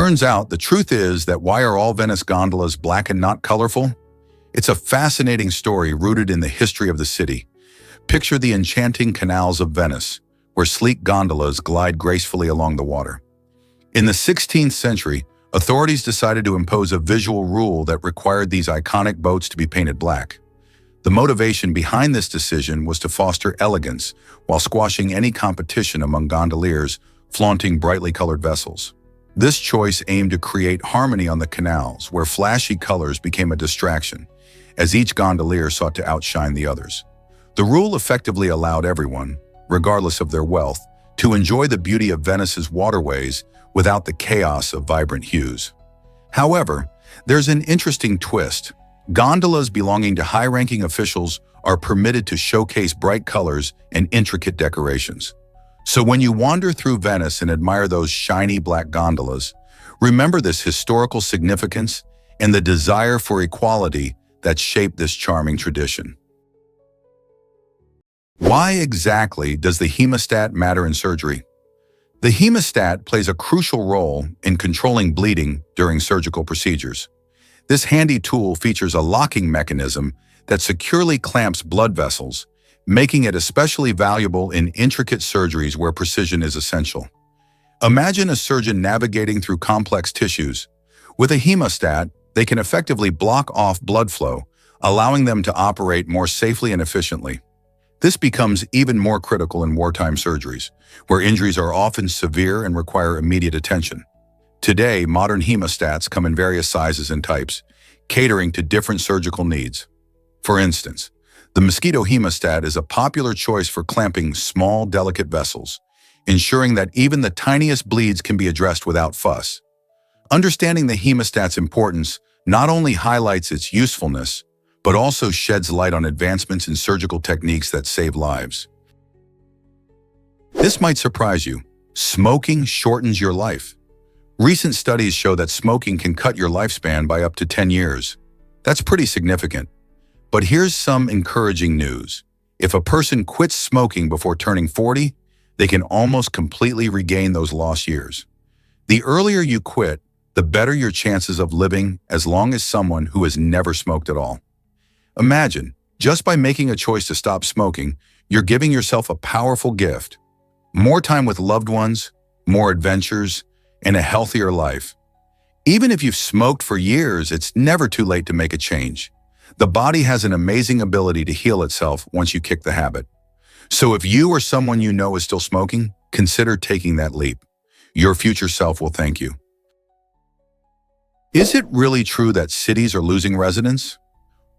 Turns out the truth is that why are all Venice gondolas black and not colorful? It's a fascinating story rooted in the history of the city. Picture the enchanting canals of Venice, where sleek gondolas glide gracefully along the water. In the 16th century, authorities decided to impose a visual rule that required these iconic boats to be painted black. The motivation behind this decision was to foster elegance while squashing any competition among gondoliers flaunting brightly colored vessels. This choice aimed to create harmony on the canals, where flashy colors became a distraction, as each gondolier sought to outshine the others. The rule effectively allowed everyone, regardless of their wealth, to enjoy the beauty of Venice's waterways without the chaos of vibrant hues. However, there's an interesting twist. Gondolas belonging to high-ranking officials are permitted to showcase bright colors and intricate decorations. So when you wander through Venice and admire those shiny black gondolas, remember this historical significance and the desire for equality that shaped this charming tradition. Why exactly does the hemostat matter in surgery? The hemostat plays a crucial role in controlling bleeding during surgical procedures. This handy tool features a locking mechanism that securely clamps blood vessels, making it especially valuable in intricate surgeries where precision is essential. Imagine a surgeon navigating through complex tissues. With a hemostat, they can effectively block off blood flow, allowing them to operate more safely and efficiently. This becomes even more critical in wartime surgeries, where injuries are often severe and require immediate attention. Today, modern hemostats come in various sizes and types, catering to different surgical needs. For instance, the mosquito hemostat is a popular choice for clamping small, delicate vessels, ensuring that even the tiniest bleeds can be addressed without fuss. Understanding the hemostat's importance not only highlights its usefulness, but also sheds light on advancements in surgical techniques that save lives. This might surprise you. Smoking shortens your life. Recent studies show that smoking can cut your lifespan by up to 10 years. That's pretty significant. But here's some encouraging news. If a person quits smoking before turning 40, they can almost completely regain those lost years. The earlier you quit, the better your chances of living as long as someone who has never smoked at all. Imagine, just by making a choice to stop smoking, you're giving yourself a powerful gift. More time with loved ones, more adventures, and a healthier life. Even if you've smoked for years, it's never too late to make a change. The body has an amazing ability to heal itself once you kick the habit. So if you or someone you know is still smoking, consider taking that leap. Your future self will thank you. Is it really true that cities are losing residents?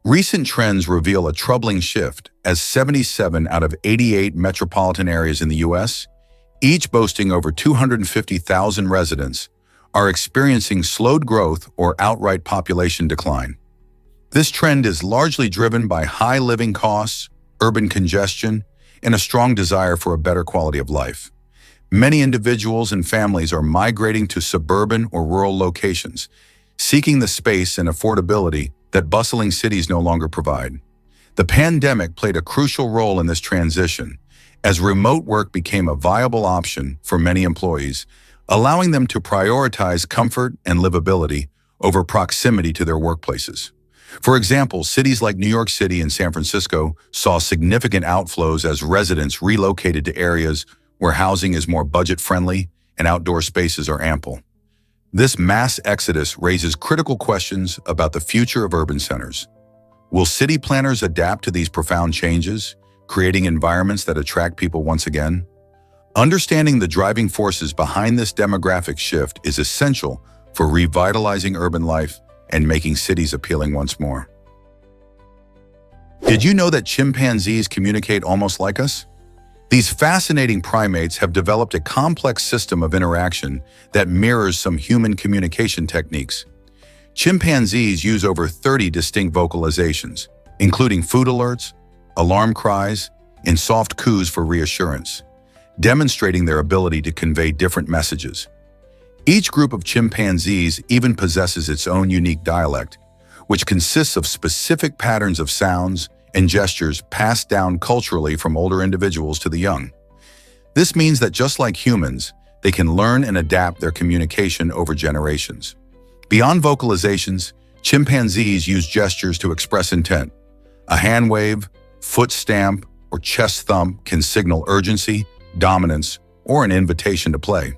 Recent trends reveal a troubling shift as 77 out of 88 metropolitan areas in the U.S., each boasting over 250,000 residents, are experiencing slowed growth or outright population decline. This trend is largely driven by high living costs, urban congestion, and a strong desire for a better quality of life. Many individuals and families are migrating to suburban or rural locations, seeking the space and affordability that bustling cities no longer provide. The pandemic played a crucial role in this transition, as remote work became a viable option for many employees, allowing them to prioritize comfort and livability over proximity to their workplaces. For example, cities like New York City and San Francisco saw significant outflows as residents relocated to areas where housing is more budget-friendly and outdoor spaces are ample. This mass exodus raises critical questions about the future of urban centers. Will city planners adapt to these profound changes, creating environments that attract people once again? Understanding the driving forces behind this demographic shift is essential for revitalizing urban life and making cities appealing once more. Did you know that chimpanzees communicate almost like us? These fascinating primates have developed a complex system of interaction that mirrors some human communication techniques. Chimpanzees use over 30 distinct vocalizations, including food alerts, alarm cries, and soft coos for reassurance, demonstrating their ability to convey different messages. Each group of chimpanzees even possesses its own unique dialect, which consists of specific patterns of sounds and gestures passed down culturally from older individuals to the young. This means that just like humans, they can learn and adapt their communication over generations. Beyond vocalizations, chimpanzees use gestures to express intent. A hand wave, foot stamp, or chest thump can signal urgency, dominance, or an invitation to play.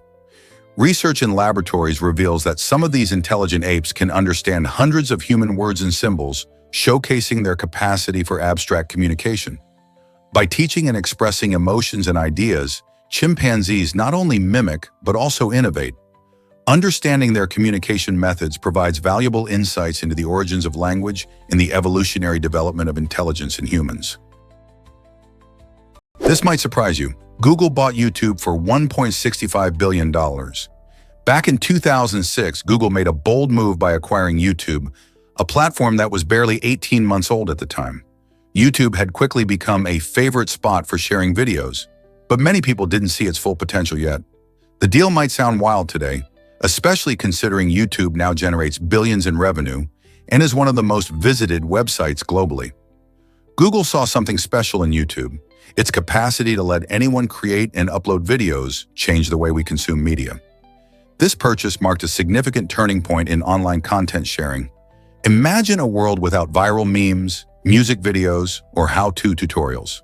Research in laboratories reveals that some of these intelligent apes can understand hundreds of human words and symbols, showcasing their capacity for abstract communication. By teaching and expressing emotions and ideas, chimpanzees not only mimic but also innovate. Understanding their communication methods provides valuable insights into the origins of language and the evolutionary development of intelligence in humans. This might surprise you. Google bought YouTube for $1.65 billion. Back in 2006, Google made a bold move by acquiring YouTube, a platform that was barely 18 months old at the time. YouTube had quickly become a favorite spot for sharing videos, but many people didn't see its full potential yet. The deal might sound wild today, especially considering YouTube now generates billions in revenue and is one of the most visited websites globally. Google saw something special in YouTube. Its capacity to let anyone create and upload videos changed the way we consume media. This purchase marked a significant turning point in online content sharing. Imagine a world without viral memes, music videos, or how-to tutorials.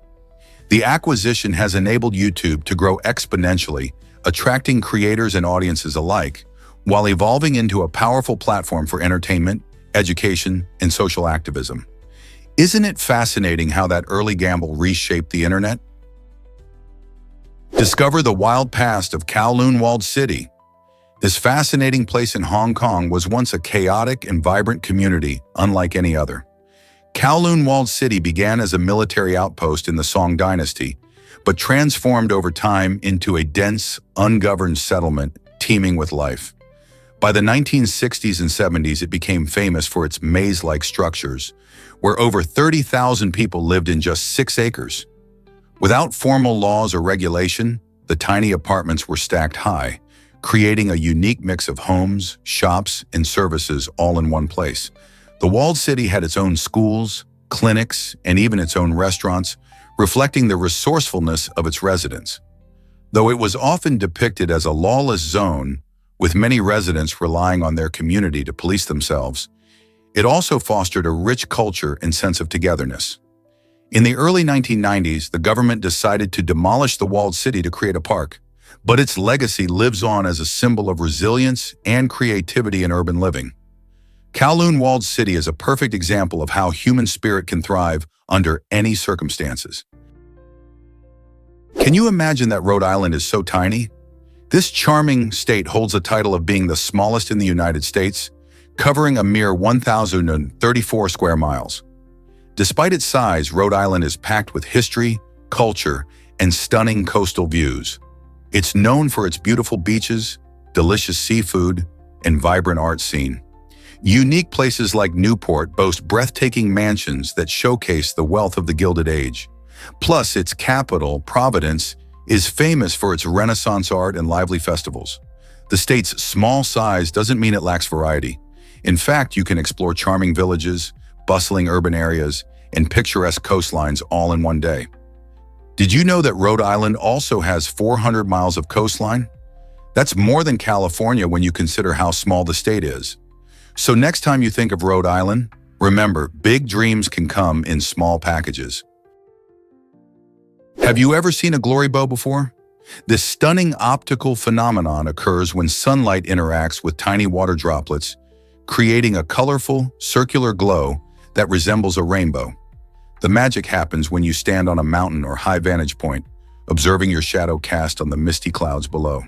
The acquisition has enabled YouTube to grow exponentially, attracting creators and audiences alike, while evolving into a powerful platform for entertainment, education, and social activism. Isn't it fascinating how that early gamble reshaped the internet? Discover the wild past of Kowloon Walled City. This fascinating place in Hong Kong was once a chaotic and vibrant community unlike any other. Kowloon Walled City began as a military outpost in the Song dynasty, but transformed over time into a dense, ungoverned settlement teeming with life. By the 1960s and 70s, it became famous for its maze-like structures, where over 30,000 people lived in just 6 acres. Without formal laws or regulation, the tiny apartments were stacked high, creating a unique mix of homes, shops, and services all in one place. The walled city had its own schools, clinics, and even its own restaurants, reflecting the resourcefulness of its residents. Though it was often depicted as a lawless zone, with many residents relying on their community to police themselves, it also fostered a rich culture and sense of togetherness. In the early 1990s, the government decided to demolish the walled city to create a park, but its legacy lives on as a symbol of resilience and creativity in urban living. Kowloon Walled City is a perfect example of how human spirit can thrive under any circumstances. Can you imagine that Rhode Island is so tiny? This charming state holds the title of being the smallest in the United States, covering a mere 1,034 square miles. Despite its size, Rhode Island is packed with history, culture, and stunning coastal views. It's known for its beautiful beaches, delicious seafood, and vibrant art scene. Unique places like Newport boast breathtaking mansions that showcase the wealth of the Gilded Age. Plus, its capital, Providence, is famous for its Renaissance art and lively festivals. The state's small size doesn't mean it lacks variety. In fact, you can explore charming villages, bustling urban areas, and picturesque coastlines all in one day. Did you know that Rhode Island also has 400 miles of coastline? That's more than California when you consider how small the state is. So next time you think of Rhode Island, remember, big dreams can come in small packages. Have you ever seen a glory bow before? This stunning optical phenomenon occurs when sunlight interacts with tiny water droplets, creating a colorful, circular glow that resembles a rainbow. The magic happens when you stand on a mountain or high vantage point, observing your shadow cast on the misty clouds below.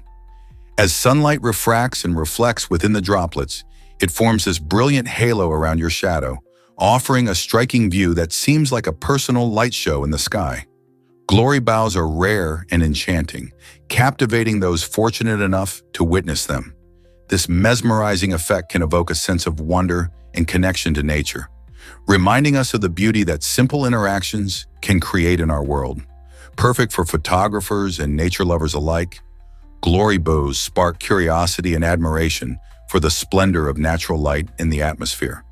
As sunlight refracts and reflects within the droplets, it forms this brilliant halo around your shadow, offering a striking view that seems like a personal light show in the sky. Glory bows are rare and enchanting, captivating those fortunate enough to witness them. This mesmerizing effect can evoke a sense of wonder and connection to nature, reminding us of the beauty that simple interactions can create in our world. Perfect for photographers and nature lovers alike, glory bows spark curiosity and admiration for the splendor of natural light in the atmosphere.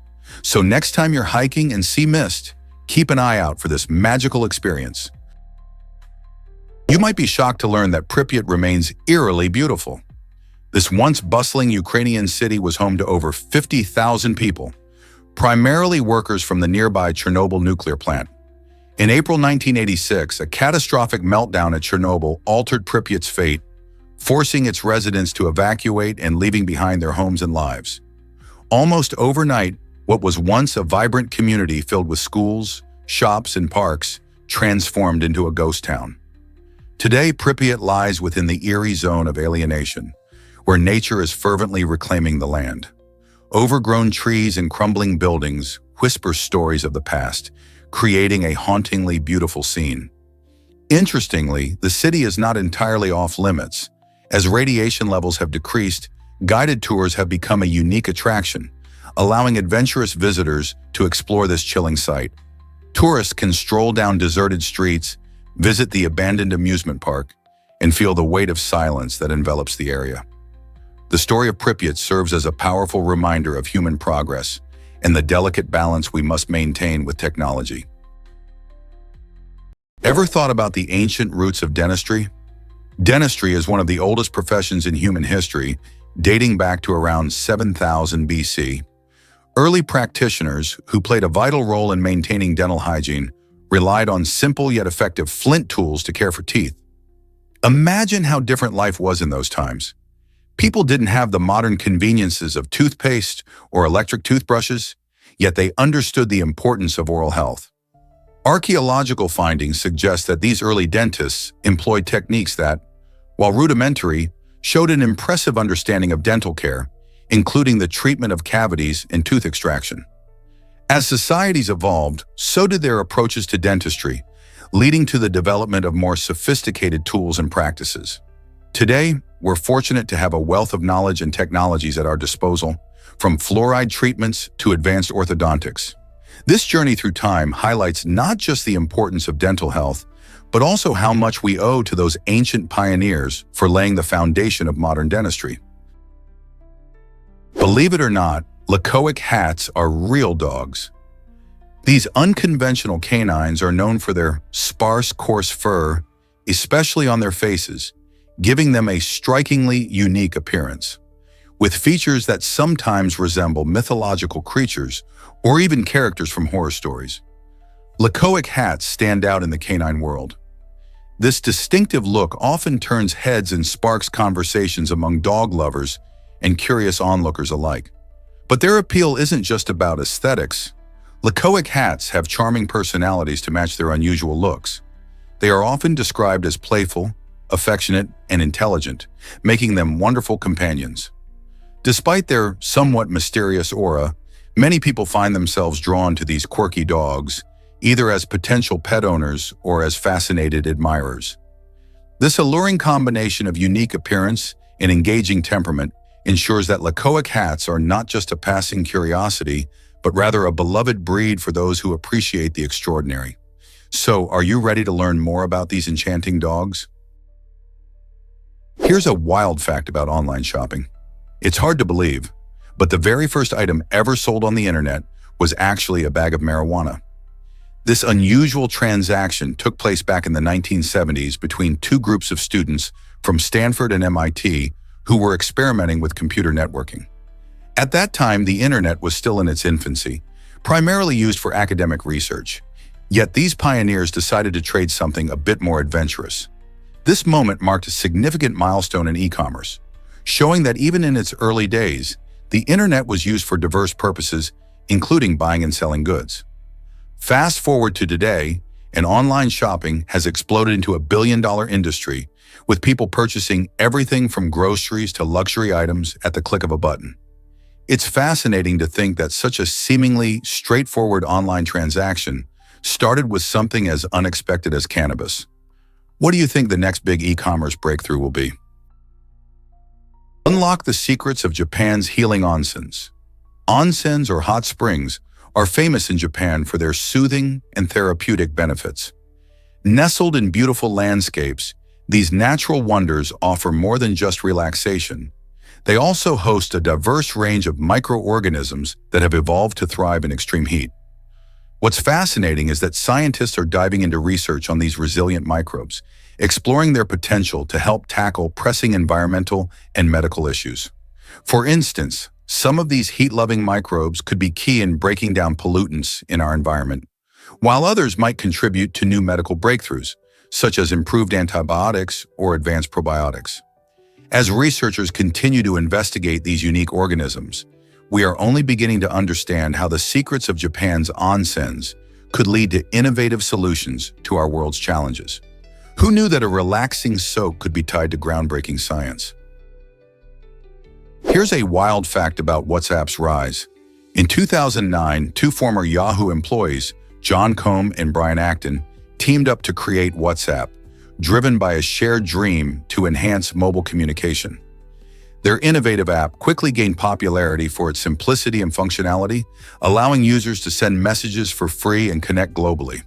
So next time you're hiking and see mist, keep an eye out for this magical experience. You might be shocked to learn that Pripyat remains eerily beautiful. This once bustling Ukrainian city was home to over 50,000 people, primarily workers from the nearby Chernobyl nuclear plant. In April 1986, a catastrophic meltdown at Chernobyl altered Pripyat's fate, forcing its residents to evacuate and leaving behind their homes and lives. Almost overnight, what was once a vibrant community filled with schools, shops, and parks transformed into a ghost town. Today, Pripyat lies within the eerie zone of alienation, where nature is fervently reclaiming the land. Overgrown trees and crumbling buildings whisper stories of the past, creating a hauntingly beautiful scene. Interestingly, the city is not entirely off limits. As radiation levels have decreased, guided tours have become a unique attraction, allowing adventurous visitors to explore this chilling site. Tourists can stroll down deserted streets, visit the abandoned amusement park, and feel the weight of silence that envelops the area. The story of Pripyat serves as a powerful reminder of human progress and the delicate balance we must maintain with technology. Ever thought about the ancient roots of dentistry? Dentistry is one of the oldest professions in human history, dating back to around 7000 BC. Early practitioners, who played a vital role in maintaining dental hygiene, relied on simple yet effective flint tools to care for teeth. Imagine how different life was in those times. People didn't have the modern conveniences of toothpaste or electric toothbrushes, yet they understood the importance of oral health. Archaeological findings suggest that these early dentists employed techniques that, while rudimentary, showed an impressive understanding of dental care, including the treatment of cavities and tooth extraction. As societies evolved, so did their approaches to dentistry, leading to the development of more sophisticated tools and practices. Today, we're fortunate to have a wealth of knowledge and technologies at our disposal, from fluoride treatments to advanced orthodontics. This journey through time highlights not just the importance of dental health, but also how much we owe to those ancient pioneers for laying the foundation of modern dentistry. Believe it or not, Lakoic hats are real dogs. These unconventional canines are known for their sparse, coarse fur, especially on their faces, giving them a strikingly unique appearance. With features that sometimes resemble mythological creatures or even characters from horror stories. Lakoic hats stand out in the canine world. This distinctive look often turns heads and sparks conversations among dog lovers and curious onlookers alike. But their appeal isn't just about aesthetics. Lakoic hats have charming personalities to match their unusual looks. They are often described as playful, affectionate, and intelligent, making them wonderful companions. Despite their somewhat mysterious aura, many people find themselves drawn to these quirky dogs, either as potential pet owners or as fascinated admirers. This alluring combination of unique appearance and engaging temperament ensures that Lakoic hats are not just a passing curiosity, but rather a beloved breed for those who appreciate the extraordinary. So, are you ready to learn more about these enchanting dogs? Here's a wild fact about online shopping. It's hard to believe, but the very first item ever sold on the internet was actually a bag of marijuana. This unusual transaction took place back in the 1970s between two groups of students from Stanford and MIT who were experimenting with computer networking. At that time, the internet was still in its infancy, primarily used for academic research. Yet these pioneers decided to trade something a bit more adventurous. This moment marked a significant milestone in e-commerce, showing that even in its early days, the internet was used for diverse purposes, including buying and selling goods. Fast forward to today, and online shopping has exploded into a billion-dollar industry, with people purchasing everything from groceries to luxury items at the click of a button. It's fascinating to think that such a seemingly straightforward online transaction started with something as unexpected as cannabis. What do you think the next big e-commerce breakthrough will be? Unlock the secrets of Japan's healing onsens. Onsens, or hot springs, are famous in Japan for their soothing and therapeutic benefits. Nestled in beautiful landscapes, these natural wonders offer more than just relaxation. They also host a diverse range of microorganisms that have evolved to thrive in extreme heat. What's fascinating is that scientists are diving into research on these resilient microbes, exploring their potential to help tackle pressing environmental and medical issues. For instance, some of these heat-loving microbes could be key in breaking down pollutants in our environment, while others might contribute to new medical breakthroughs, such as improved antibiotics or advanced probiotics. As researchers continue to investigate these unique organisms, we are only beginning to understand how the secrets of Japan's onsens could lead to innovative solutions to our world's challenges. Who knew that a relaxing soak could be tied to groundbreaking science? Here's a wild fact about WhatsApp's rise. In 2009, two former Yahoo employees, John Combe and Brian Acton, teamed up to create WhatsApp, driven by a shared dream to enhance mobile communication. Their innovative app quickly gained popularity for its simplicity and functionality, allowing users to send messages for free and connect globally.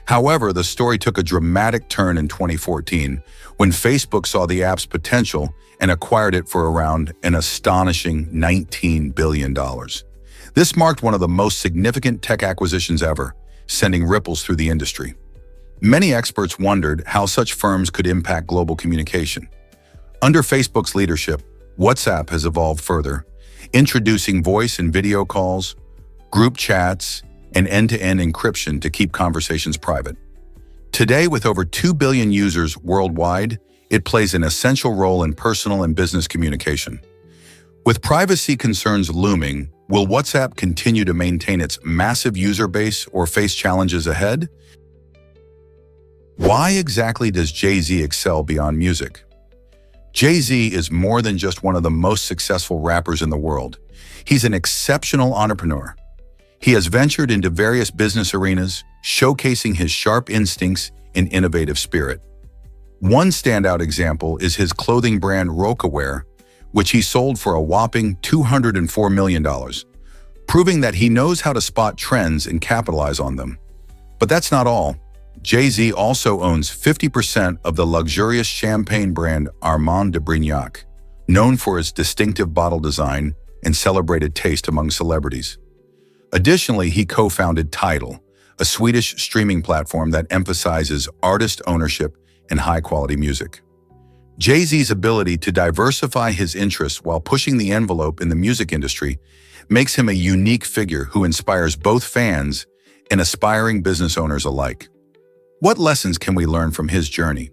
However, the story took a dramatic turn in 2014 when Facebook saw the app's potential and acquired it for around an astonishing $19 billion. This marked one of the most significant tech acquisitions ever, sending ripples through the industry. Many experts wondered how such firms could impact global communication. Under Facebook's leadership, WhatsApp has evolved further, introducing voice and video calls, group chats, and end-to-end encryption to keep conversations private. Today, with over 2 billion users worldwide, it plays an essential role in personal and business communication. With privacy concerns looming, will WhatsApp continue to maintain its massive user base or face challenges ahead? Why exactly does Jay-Z excel beyond music? Jay-Z is more than just one of the most successful rappers in the world. He's an exceptional entrepreneur. He has ventured into various business arenas, showcasing his sharp instincts and innovative spirit. One standout example is his clothing brand Rocawear, which he sold for a whopping $204 million, proving that he knows how to spot trends and capitalize on them. But that's not all. Jay-Z also owns 50% of the luxurious champagne brand Armand de Brignac, known for its distinctive bottle design and celebrated taste among celebrities. Additionally, he co-founded Tidal, a Swedish streaming platform that emphasizes artist ownership and high-quality music. Jay-Z's ability to diversify his interests while pushing the envelope in the music industry makes him a unique figure who inspires both fans and aspiring business owners alike. What lessons can we learn from his journey?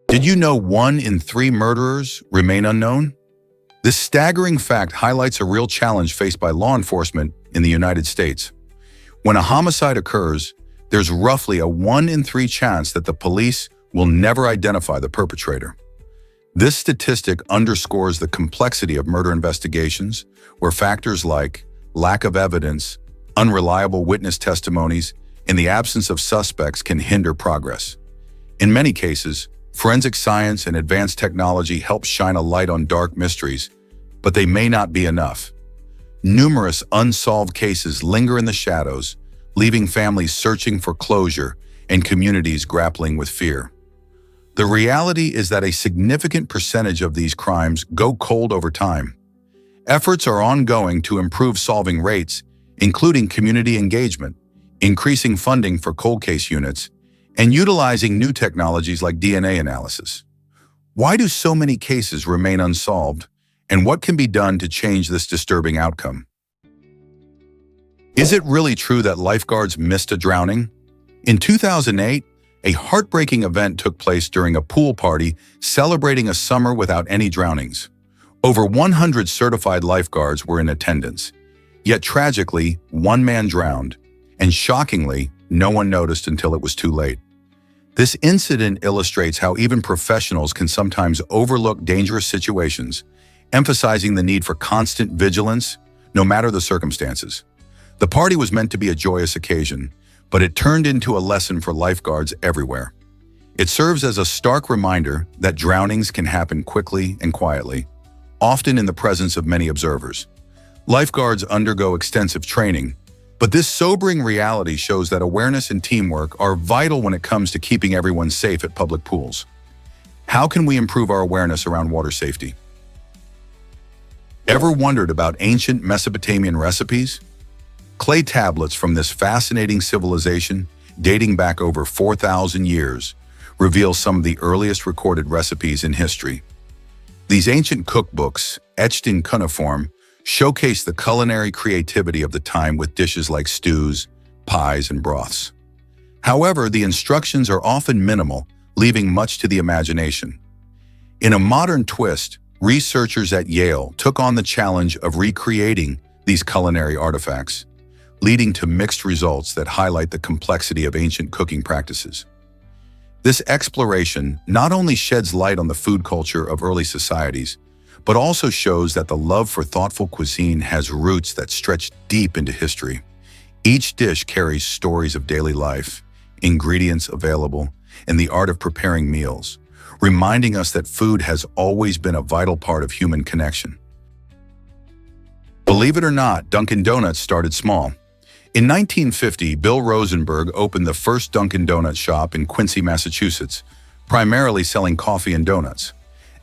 Did you know 1 in 3 murderers remain unknown? This staggering fact highlights a real challenge faced by law enforcement in the United States. When a homicide occurs, there's roughly a 1 in 3 chance that the police will never identify the perpetrator. This statistic underscores the complexity of murder investigations, where factors like lack of evidence, unreliable witness testimonies, and the absence of suspects can hinder progress. In many cases, forensic science and advanced technology help shine a light on dark mysteries, but they may not be enough. Numerous unsolved cases linger in the shadows, leaving families searching for closure and communities grappling with fear. The reality is that a significant percentage of these crimes go cold over time. Efforts are ongoing to improve solving rates, including community engagement, increasing funding for cold case units, and utilizing new technologies like DNA analysis. Why do so many cases remain unsolved, and what can be done to change this disturbing outcome? Is it really true that lifeguards missed a drowning? In 2008, a heartbreaking event took place during a pool party celebrating a summer without any drownings. Over 100 certified lifeguards were in attendance. Yet tragically, 1 man drowned, and shockingly, no one noticed until it was too late. This incident illustrates how even professionals can sometimes overlook dangerous situations, emphasizing the need for constant vigilance, no matter the circumstances. The party was meant to be a joyous occasion, but it turned into a lesson for lifeguards everywhere. It serves as a stark reminder that drownings can happen quickly and quietly, often in the presence of many observers. Lifeguards undergo extensive training, but this sobering reality shows that awareness and teamwork are vital when it comes to keeping everyone safe at public pools. How can we improve our awareness around water safety? Ever wondered about ancient Mesopotamian recipes? Clay tablets from this fascinating civilization, dating back over 4,000 years, reveal some of the earliest recorded recipes in history. These ancient cookbooks, etched in cuneiform, showcase the culinary creativity of the time with dishes like stews, pies, and broths. However, the instructions are often minimal, leaving much to the imagination. In a modern twist, researchers at Yale took on the challenge of recreating these culinary artifacts, leading to mixed results that highlight the complexity of ancient cooking practices. This exploration not only sheds light on the food culture of early societies, but also shows that the love for thoughtful cuisine has roots that stretch deep into history. Each dish carries stories of daily life, ingredients available, and the art of preparing meals, reminding us that food has always been a vital part of human connection. Believe it or not, Dunkin' Donuts started small. In 1950, Bill Rosenberg opened the first Dunkin' Donuts shop in Quincy, Massachusetts, primarily selling coffee and donuts.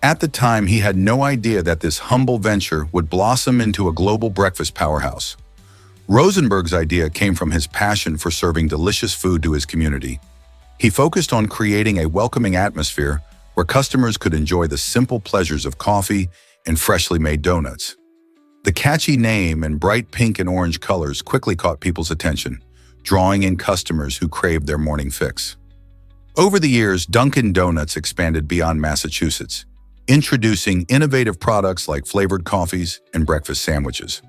At the time, he had no idea that this humble venture would blossom into a global breakfast powerhouse. Rosenberg's idea came from his passion for serving delicious food to his community. He focused on creating a welcoming atmosphere where customers could enjoy the simple pleasures of coffee and freshly made donuts. The catchy name and bright pink and orange colors quickly caught people's attention, drawing in customers who craved their morning fix. Over the years, Dunkin' Donuts expanded beyond Massachusetts, introducing innovative products like flavored coffees and breakfast sandwiches.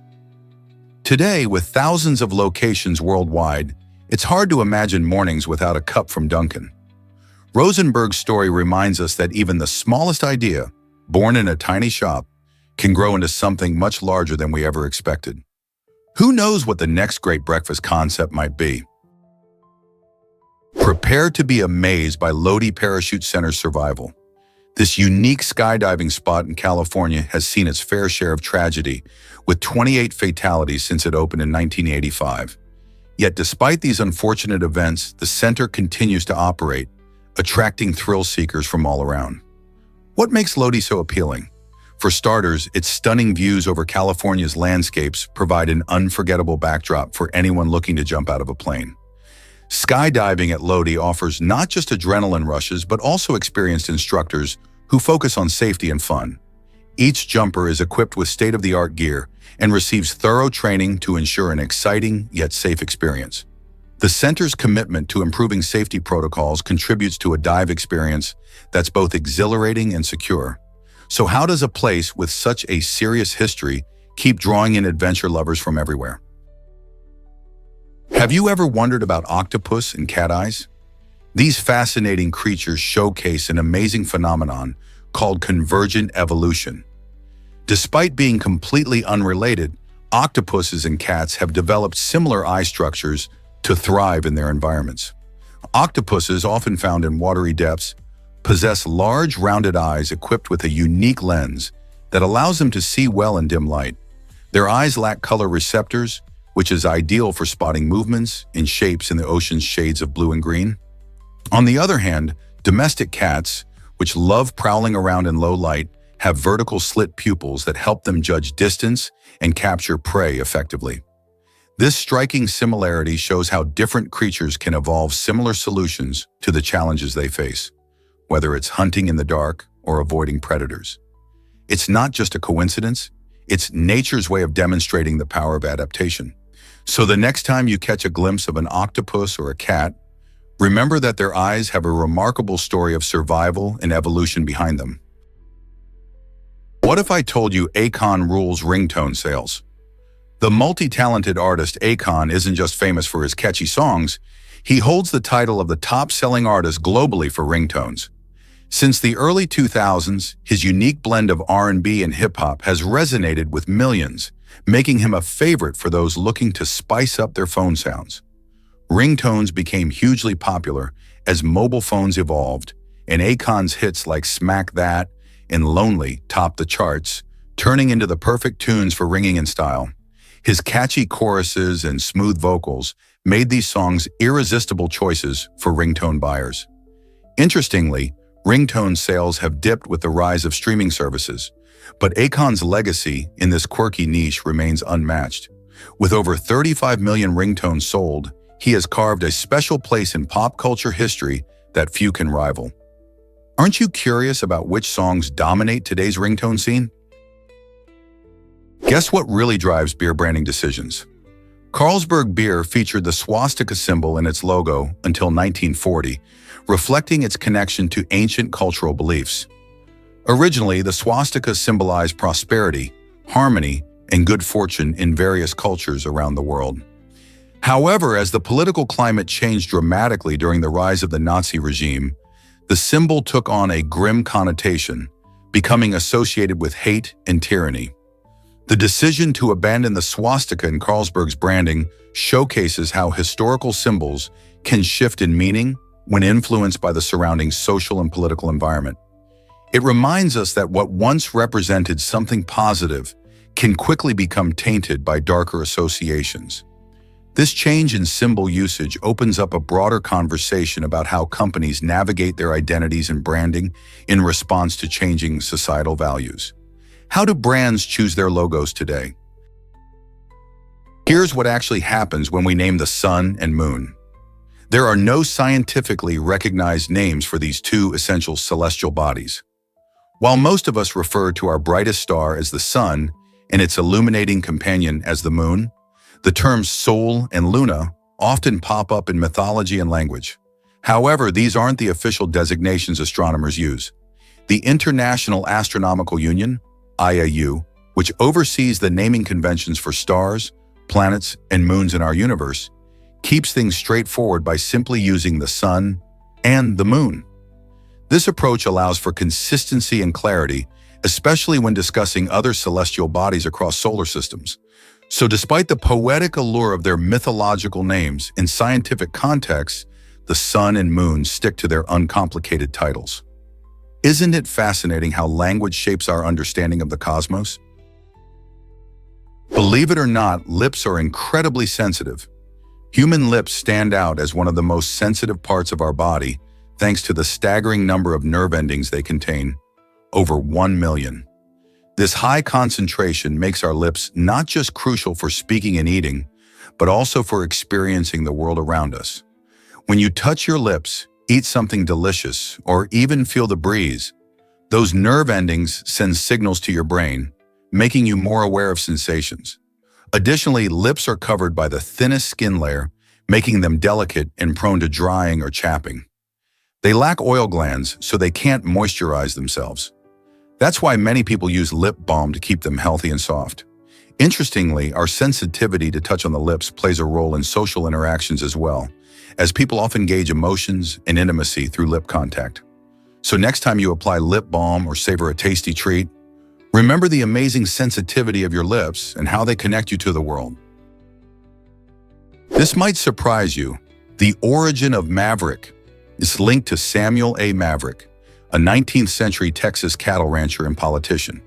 Today, with thousands of locations worldwide, it's hard to imagine mornings without a cup from Dunkin'. Rosenberg's story reminds us that even the smallest idea, born in a tiny shop, can grow into something much larger than we ever expected. Who knows what the next great breakfast concept might be? Prepare to be amazed by Lodi Parachute Center's survival. This unique skydiving spot in California has seen its fair share of tragedy, with 28 fatalities since it opened in 1985. Yet despite these unfortunate events, the center continues to operate, attracting thrill seekers from all around. What makes Lodi so appealing? For starters, its stunning views over California's landscapes provide an unforgettable backdrop for anyone looking to jump out of a plane. Skydiving at Lodi offers not just adrenaline rushes, but also experienced instructors who focus on safety and fun. Each jumper is equipped with state-of-the-art gear and receives thorough training to ensure an exciting yet safe experience. The center's commitment to improving safety protocols contributes to a dive experience that's both exhilarating and secure. So how does a place with such a serious history keep drawing in adventure lovers from everywhere? Have you ever wondered about octopus and cat eyes? These fascinating creatures showcase an amazing phenomenon called convergent evolution. Despite being completely unrelated, octopuses and cats have developed similar eye structures to thrive in their environments. Octopuses, often found in watery depths, possess large, rounded eyes equipped with a unique lens that allows them to see well in dim light. Their eyes lack color receptors, which is ideal for spotting movements and shapes in the ocean's shades of blue and green. On the other hand, domestic cats, which love prowling around in low light, have vertical slit pupils that help them judge distance and capture prey effectively. This striking similarity shows how different creatures can evolve similar solutions to the challenges they face, whether it's hunting in the dark or avoiding predators. It's not just a coincidence, it's nature's way of demonstrating the power of adaptation. So the next time you catch a glimpse of an octopus or a cat, remember that their eyes have a remarkable story of survival and evolution behind them. What if I told you Akon rules ringtone sales? The multi-talented artist Akon isn't just famous for his catchy songs, he holds the title of the top-selling artist globally for ringtones. Since the early 2000s, his unique blend of R&B and hip-hop has resonated with millions, making him a favorite for those looking to spice up their phone sounds. Ringtones became hugely popular as mobile phones evolved, and Akon's hits like Smack That and Lonely topped the charts, turning into the perfect tunes for ringing in style. His catchy choruses and smooth vocals made these songs irresistible choices for ringtone buyers. Interestingly, ringtone sales have dipped with the rise of streaming services, but Akon's legacy in this quirky niche remains unmatched. With over 35 million ringtones sold, he has carved a special place in pop culture history that few can rival. Aren't you curious about which songs dominate today's ringtone scene? Guess what really drives beer branding decisions? Carlsberg beer featured the swastika symbol in its logo until 1940, reflecting its connection to ancient cultural beliefs. Originally, the swastika symbolized prosperity, harmony, and good fortune in various cultures around the world. However, as the political climate changed dramatically during the rise of the Nazi regime, the symbol took on a grim connotation, becoming associated with hate and tyranny. The decision to abandon the swastika in Carlsberg's branding showcases how historical symbols can shift in meaning when influenced by the surrounding social and political environment. It reminds us that what once represented something positive can quickly become tainted by darker associations. This change in symbol usage opens up a broader conversation about how companies navigate their identities and branding in response to changing societal values. How do brands choose their logos today? Here's what actually happens when we name the sun and moon. There are no scientifically recognized names for these two essential celestial bodies. While most of us refer to our brightest star as the sun and its illuminating companion as the moon, the terms Sol and Luna often pop up in mythology and language. However, these aren't the official designations astronomers use. The International Astronomical Union, IAU, which oversees the naming conventions for stars, planets, and moons in our universe, keeps things straightforward by simply using the sun and the moon. This approach allows for consistency and clarity, especially when discussing other celestial bodies across solar systems. So despite the poetic allure of their mythological names, in scientific contexts, the sun and moon stick to their uncomplicated titles. Isn't it fascinating how language shapes our understanding of the cosmos? Believe it or not, lips are incredibly sensitive. Human lips stand out as one of the most sensitive parts of our body, thanks to the staggering number of nerve endings they contain, over 1 million. This high concentration makes our lips not just crucial for speaking and eating, but also for experiencing the world around us. When you touch your lips, eat something delicious, or even feel the breeze, those nerve endings send signals to your brain, making you more aware of sensations. Additionally, lips are covered by the thinnest skin layer, making them delicate and prone to drying or chapping. They lack oil glands, so they can't moisturize themselves. That's why many people use lip balm to keep them healthy and soft. Interestingly, our sensitivity to touch on the lips plays a role in social interactions as well, as people often gauge emotions and intimacy through lip contact. So next time you apply lip balm or savor a tasty treat, remember the amazing sensitivity of your lips and how they connect you to the world. This might surprise you. The origin of Maverick is linked to Samuel A. Maverick, a 19th century Texas cattle rancher and politician.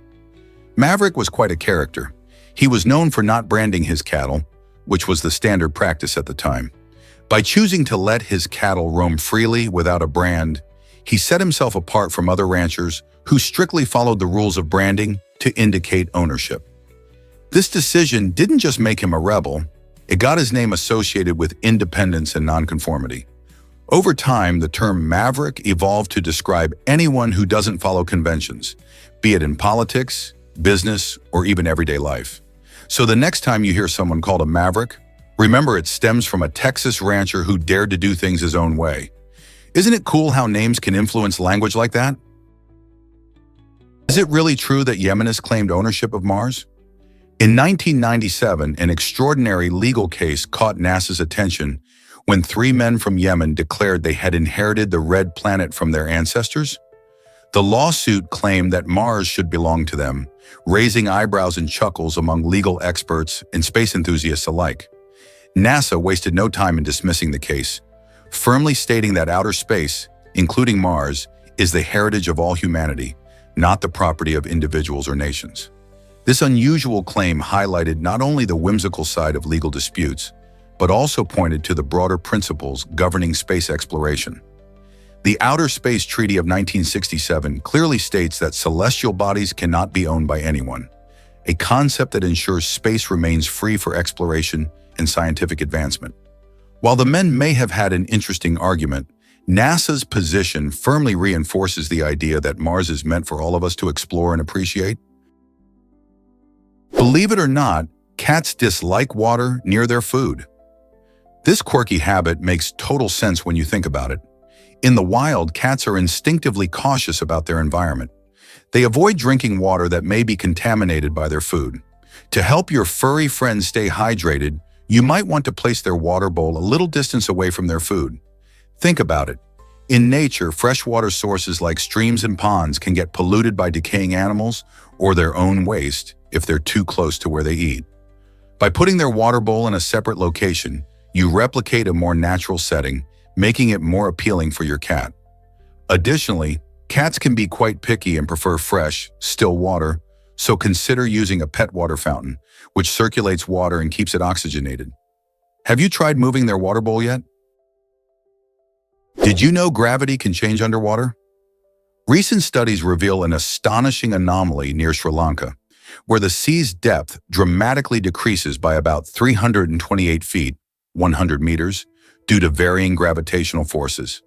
Maverick was quite a character. He was known for not branding his cattle, which was the standard practice at the time. By choosing to let his cattle roam freely without a brand, he set himself apart from other ranchers who strictly followed the rules of branding to indicate ownership. This decision didn't just make him a rebel, it got his name associated with independence and nonconformity. Over time, the term maverick evolved to describe anyone who doesn't follow conventions, be it in politics, business, or even everyday life. So the next time you hear someone called a maverick, remember it stems from a Texas rancher who dared to do things his own way. Isn't it cool how names can influence language like that? Is it really true that Yemenists claimed ownership of Mars? In 1997, an extraordinary legal case caught NASA's attention when 3 men from Yemen declared they had inherited the red planet from their ancestors. The lawsuit claimed that Mars should belong to them, raising eyebrows and chuckles among legal experts and space enthusiasts alike. NASA wasted no time in dismissing the case, firmly stating that outer space, including Mars, is the heritage of all humanity, not the property of individuals or nations. This unusual claim highlighted not only the whimsical side of legal disputes, but also pointed to the broader principles governing space exploration. The Outer Space Treaty of 1967 clearly states that celestial bodies cannot be owned by anyone, a concept that ensures space remains free for exploration and scientific advancement. While the men may have had an interesting argument, NASA's position firmly reinforces the idea that Mars is meant for all of us to explore and appreciate. Believe it or not, cats dislike water near their food. This quirky habit makes total sense when you think about it. In the wild, cats are instinctively cautious about their environment. They avoid drinking water that may be contaminated by their food. To help your furry friends stay hydrated, you might want to place their water bowl a little distance away from their food. Think about it. In nature, freshwater sources like streams and ponds can get polluted by decaying animals or their own waste if they're too close to where they eat. By putting their water bowl in a separate location, you replicate a more natural setting, making it more appealing for your cat. Additionally, cats can be quite picky and prefer fresh, still water, so consider using a pet water fountain, which circulates water and keeps it oxygenated. Have you tried moving their water bowl yet? Did you know gravity can change underwater? Recent studies reveal an astonishing anomaly near Sri Lanka, where the sea's depth dramatically decreases by about 328 feet, 100 meters, due to varying gravitational forces.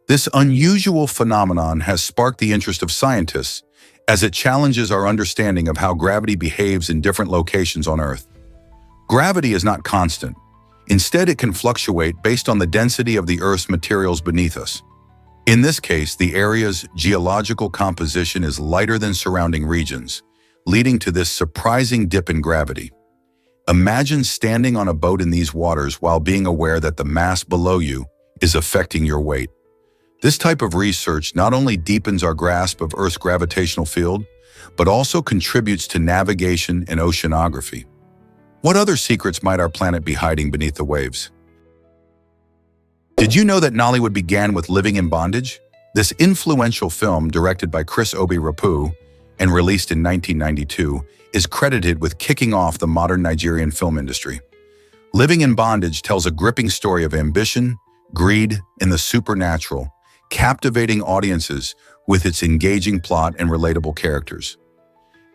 This unusual phenomenon has sparked the interest of scientists as it challenges our understanding of how gravity behaves in different locations on Earth. Gravity is not constant. Instead, it can fluctuate based on the density of the Earth's materials beneath us. In this case, the area's geological composition is lighter than surrounding regions, leading to this surprising dip in gravity. Imagine standing on a boat in these waters while being aware that the mass below you is affecting your weight. This type of research not only deepens our grasp of Earth's gravitational field, but also contributes to navigation and oceanography. What other secrets might our planet be hiding beneath the waves? Did you know that Nollywood began with Living in Bondage? This influential film, directed by Chris Obi-Rapu and released in 1992, is credited with kicking off the modern Nigerian film industry. Living in Bondage tells a gripping story of ambition, greed, and the supernatural, captivating audiences with its engaging plot and relatable characters.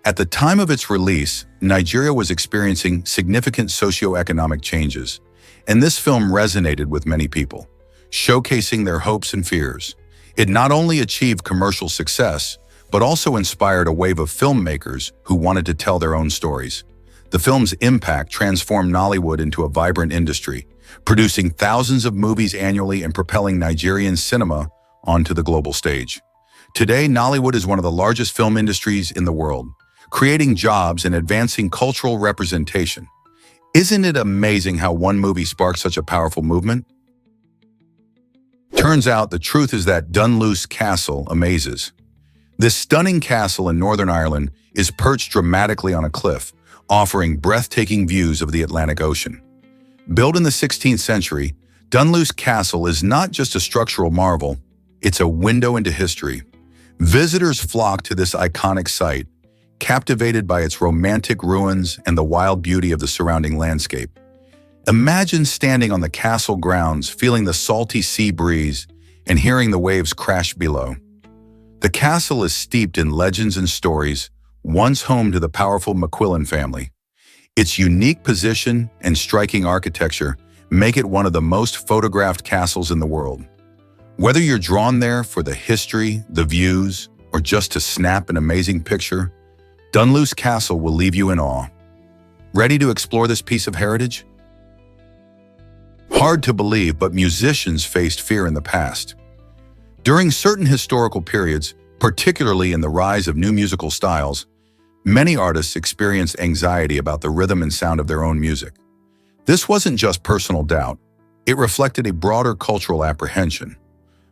At the time of its release, Nigeria was experiencing significant socioeconomic changes, and this film resonated with many people, showcasing their hopes and fears. It not only achieved commercial success, but also inspired a wave of filmmakers who wanted to tell their own stories. The film's impact transformed Nollywood into a vibrant industry, producing thousands of movies annually and propelling Nigerian cinema onto the global stage. Today, Nollywood is one of the largest film industries in the world, creating jobs and advancing cultural representation. Isn't it amazing how one movie sparked such a powerful movement? Turns out the truth is that Dunluce Castle amazes. This stunning castle in Northern Ireland is perched dramatically on a cliff, offering breathtaking views of the Atlantic Ocean. Built in the 16th century, Dunluce Castle is not just a structural marvel, it's a window into history. Visitors flock to this iconic site, captivated by its romantic ruins and the wild beauty of the surrounding landscape. Imagine standing on the castle grounds, feeling the salty sea breeze and hearing the waves crash below. The castle is steeped in legends and stories, once home to the powerful McQuillan family. Its unique position and striking architecture make it one of the most photographed castles in the world. Whether you're drawn there for the history, the views, or just to snap an amazing picture, Dunluce Castle will leave you in awe. Ready to explore this piece of heritage? Hard to believe, but musicians faced fear in the past. During certain historical periods, particularly in the rise of new musical styles, many artists experienced anxiety about the rhythm and sound of their own music. This wasn't just personal doubt, it reflected a broader cultural apprehension.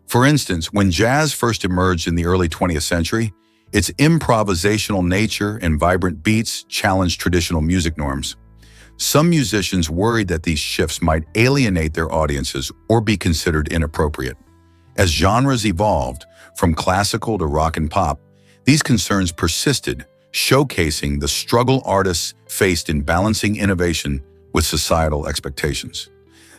For instance, when jazz first emerged in the early 20th century, its improvisational nature and vibrant beats challenged traditional music norms. Some musicians worried that these shifts might alienate their audiences or be considered inappropriate. As genres evolved, from classical to rock and pop, these concerns persisted, showcasing the struggle artists faced in balancing innovation with societal expectations.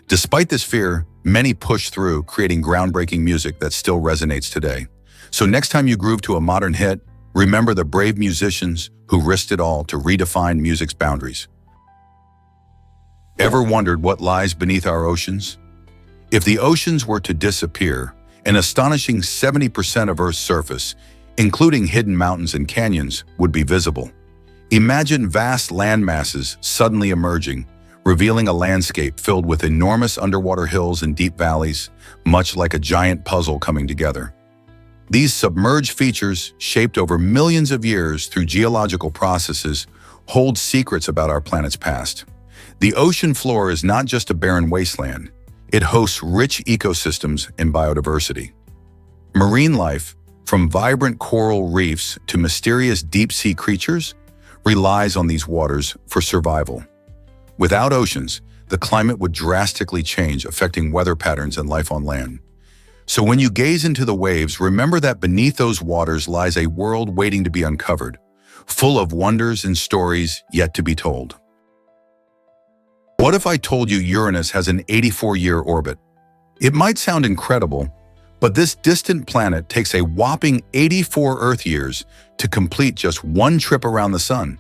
Despite this fear, many pushed through, creating groundbreaking music that still resonates today. So next time you groove to a modern hit, remember the brave musicians who risked it all to redefine music's boundaries. Ever wondered what lies beneath our oceans? If the oceans were to disappear, an astonishing 70% of Earth's surface, including hidden mountains and canyons, would be visible. Imagine vast land masses suddenly emerging, revealing a landscape filled with enormous underwater hills and deep valleys, much like a giant puzzle coming together. These submerged features, shaped over millions of years through geological processes, hold secrets about our planet's past. The ocean floor is not just a barren wasteland. It hosts rich ecosystems and biodiversity. Marine life, from vibrant coral reefs to mysterious deep-sea creatures, relies on these waters for survival. Without oceans, the climate would drastically change, affecting weather patterns and life on land. So when you gaze into the waves, remember that beneath those waters lies a world waiting to be uncovered, full of wonders and stories yet to be told. What if I told you Uranus has an 84-year orbit? It might sound incredible, but this distant planet takes a whopping 84 Earth years to complete just one trip around the Sun.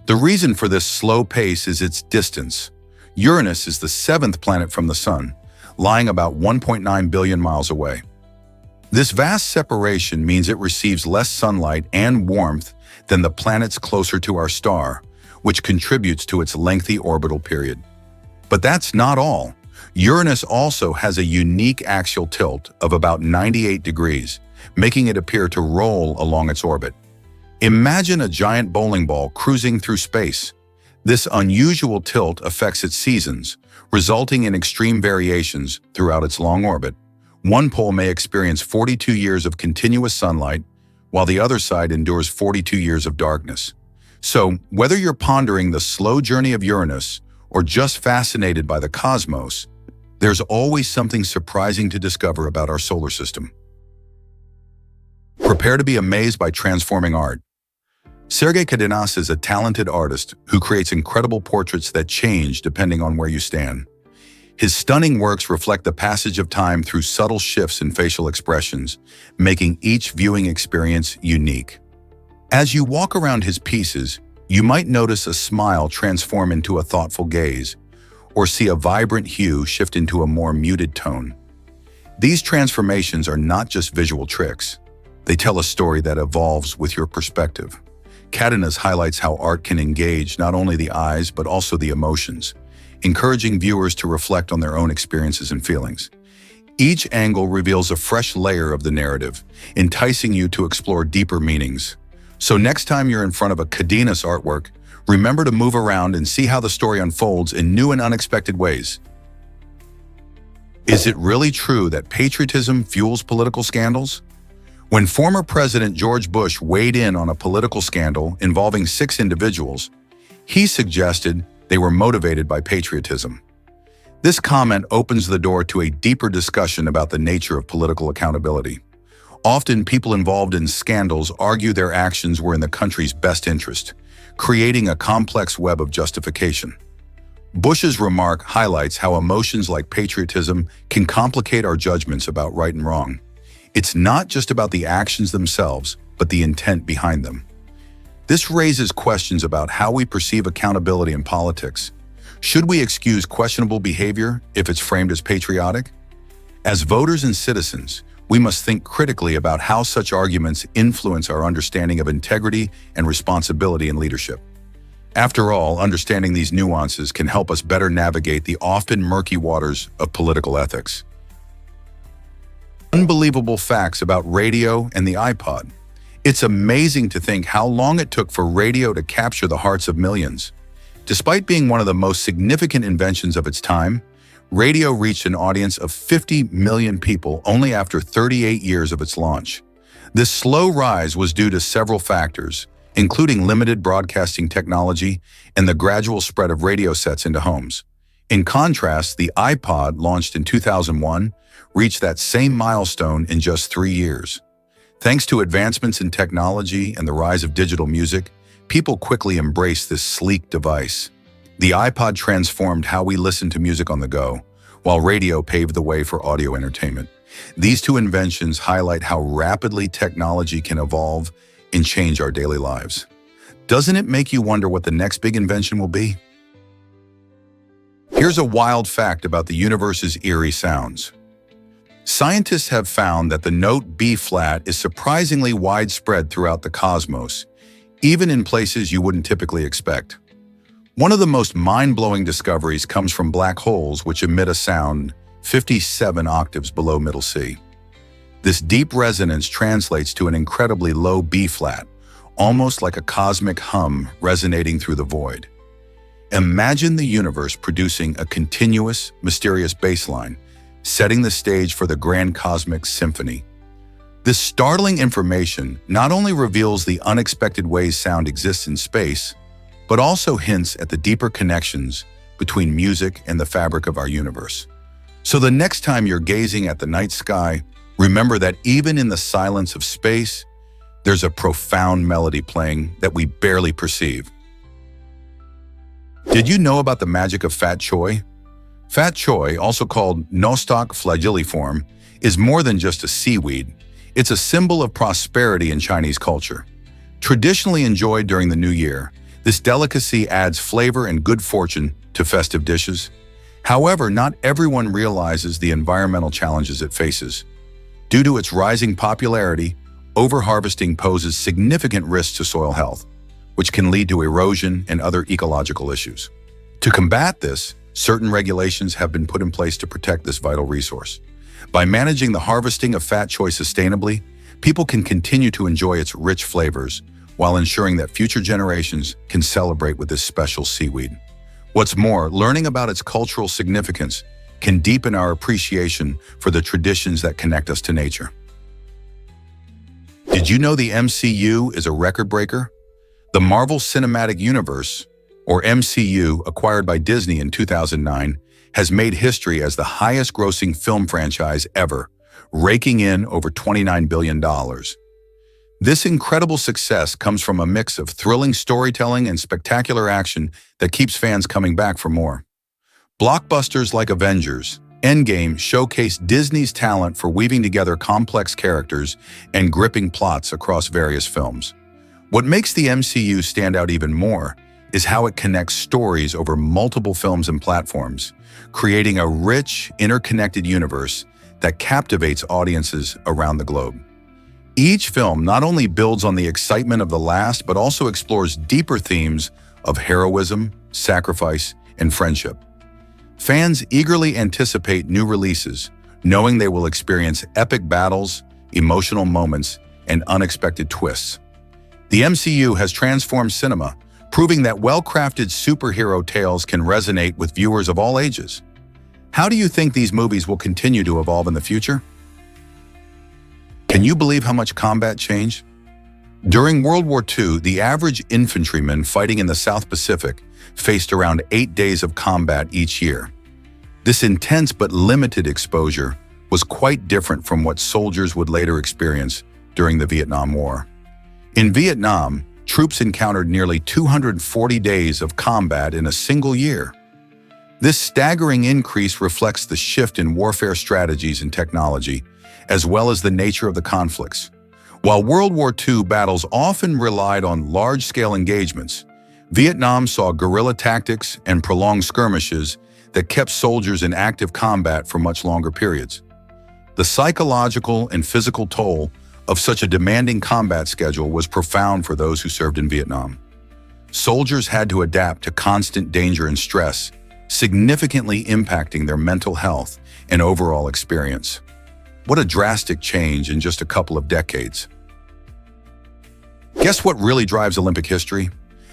The reason for this slow pace is its distance. Uranus is the 7th planet from the Sun, lying about 1.9 billion miles away. This vast separation means it receives less sunlight and warmth than the planets closer to our star, which contributes to its lengthy orbital period. But that's not all. Uranus also has a unique axial tilt of about 98 degrees, making it appear to roll along its orbit. Imagine a giant bowling ball cruising through space. This unusual tilt affects its seasons, resulting in extreme variations throughout its long orbit. One pole may experience 42 years of continuous sunlight, while the other side endures 42 years of darkness. So, whether you're pondering the slow journey of Uranus or just fascinated by the cosmos, there's always something surprising to discover about our solar system. Prepare to be amazed by transforming art. Sergei Kadinas is a talented artist who creates incredible portraits that change depending on where you stand. His stunning works reflect the passage of time through subtle shifts in facial expressions, making each viewing experience unique. As you walk around his pieces, you might notice a smile transform into a thoughtful gaze, or see a vibrant hue shift into a more muted tone. These transformations are not just visual tricks. They tell a story that evolves with your perspective. Kadinas highlights how art can engage not only the eyes but also the emotions, encouraging viewers to reflect on their own experiences and feelings. Each angle reveals a fresh layer of the narrative, enticing you to explore deeper meanings. So next time you're in front of a Kadinas artwork, remember to move around and see how the story unfolds in new and unexpected ways. Is it really true that patriotism fuels political scandals? When former President George Bush weighed in on a political scandal involving 6 individuals, he suggested they were motivated by patriotism. This comment opens the door to a deeper discussion about the nature of political accountability. Often, people involved in scandals argue their actions were in the country's best interest, creating a complex web of justification. Bush's remark highlights how emotions like patriotism can complicate our judgments about right and wrong. It's not just about the actions themselves, but the intent behind them. This raises questions about how we perceive accountability in politics. Should we excuse questionable behavior if it's framed as patriotic? As voters and citizens, we must think critically about how such arguments influence our understanding of integrity and responsibility in leadership. After all, understanding these nuances can help us better navigate the often murky waters of political ethics. Unbelievable facts about radio and the iPod. It's amazing to think how long it took for radio to capture the hearts of millions. Despite being one of the most significant inventions of its time, radio reached an audience of 50 million people only after 38 years of its launch. This slow rise was due to several factors, including limited broadcasting technology and the gradual spread of radio sets into homes. In contrast, the iPod, launched in 2001, reached that same milestone in just 3 years. Thanks to advancements in technology and the rise of digital music, people quickly embraced this sleek device. The iPod transformed how we listen to music on the go, while radio paved the way for audio entertainment. These two inventions highlight how rapidly technology can evolve and change our daily lives. Doesn't it make you wonder what the next big invention will be? Here's a wild fact about the universe's eerie sounds. Scientists have found that the note B-flat is surprisingly widespread throughout the cosmos, even in places you wouldn't typically expect. One of the most mind-blowing discoveries comes from black holes, which emit a sound 57 octaves below middle C. This deep resonance translates to an incredibly low B-flat, almost like a cosmic hum resonating through the void. Imagine the universe producing a continuous, mysterious bassline, setting the stage for the grand cosmic symphony. This startling information not only reveals the unexpected ways sound exists in space, but also hints at the deeper connections between music and the fabric of our universe. So the next time you're gazing at the night sky, remember that even in the silence of space, there's a profound melody playing that we barely perceive. Did you know about the magic of fat choy? Fat choy, also called Nostoc flagelliform, is more than just a seaweed. It's a symbol of prosperity in Chinese culture. Traditionally enjoyed during the New Year, this delicacy adds flavor and good fortune to festive dishes. However, not everyone realizes the environmental challenges it faces. Due to its rising popularity, overharvesting poses significant risks to soil health, which can lead to erosion and other ecological issues. To combat this, certain regulations have been put in place to protect this vital resource. By managing the harvesting of fat choy sustainably, people can continue to enjoy its rich flavors while ensuring that future generations can celebrate with this special seaweed. What's more, learning about its cultural significance can deepen our appreciation for the traditions that connect us to nature. Did you know the MCU is a record breaker? The Marvel Cinematic Universe, or MCU, acquired by Disney in 2009, has made history as the highest-grossing film franchise ever, raking in over $29 billion. This incredible success comes from a mix of thrilling storytelling and spectacular action that keeps fans coming back for more. Blockbusters like Avengers: Endgame showcased Disney's talent for weaving together complex characters and gripping plots across various films. What makes the MCU stand out even more is how it connects stories over multiple films and platforms, creating a rich, interconnected universe that captivates audiences around the globe. Each film not only builds on the excitement of the last, but also explores deeper themes of heroism, sacrifice, and friendship. Fans eagerly anticipate new releases, knowing they will experience epic battles, emotional moments, and unexpected twists. The MCU has transformed cinema, proving that well-crafted superhero tales can resonate with viewers of all ages. How do you think these movies will continue to evolve in the future? Can you believe how much combat changed? During World War II, the average infantryman fighting in the South Pacific faced around 8 days of combat each year. This intense but limited exposure was quite different from what soldiers would later experience during the Vietnam War. In Vietnam, troops encountered nearly 240 days of combat in a single year. This staggering increase reflects the shift in warfare strategies and technology, as well as the nature of the conflicts. While World War II battles often relied on large-scale engagements, Vietnam saw guerrilla tactics and prolonged skirmishes that kept soldiers in active combat for much longer periods. The psychological and physical toll of such a demanding combat schedule was profound for those who served in Vietnam. Soldiers had to adapt to constant danger and stress, significantly impacting their mental health and overall experience. What a drastic change in just a couple of decades. Guess what really drives Olympic history?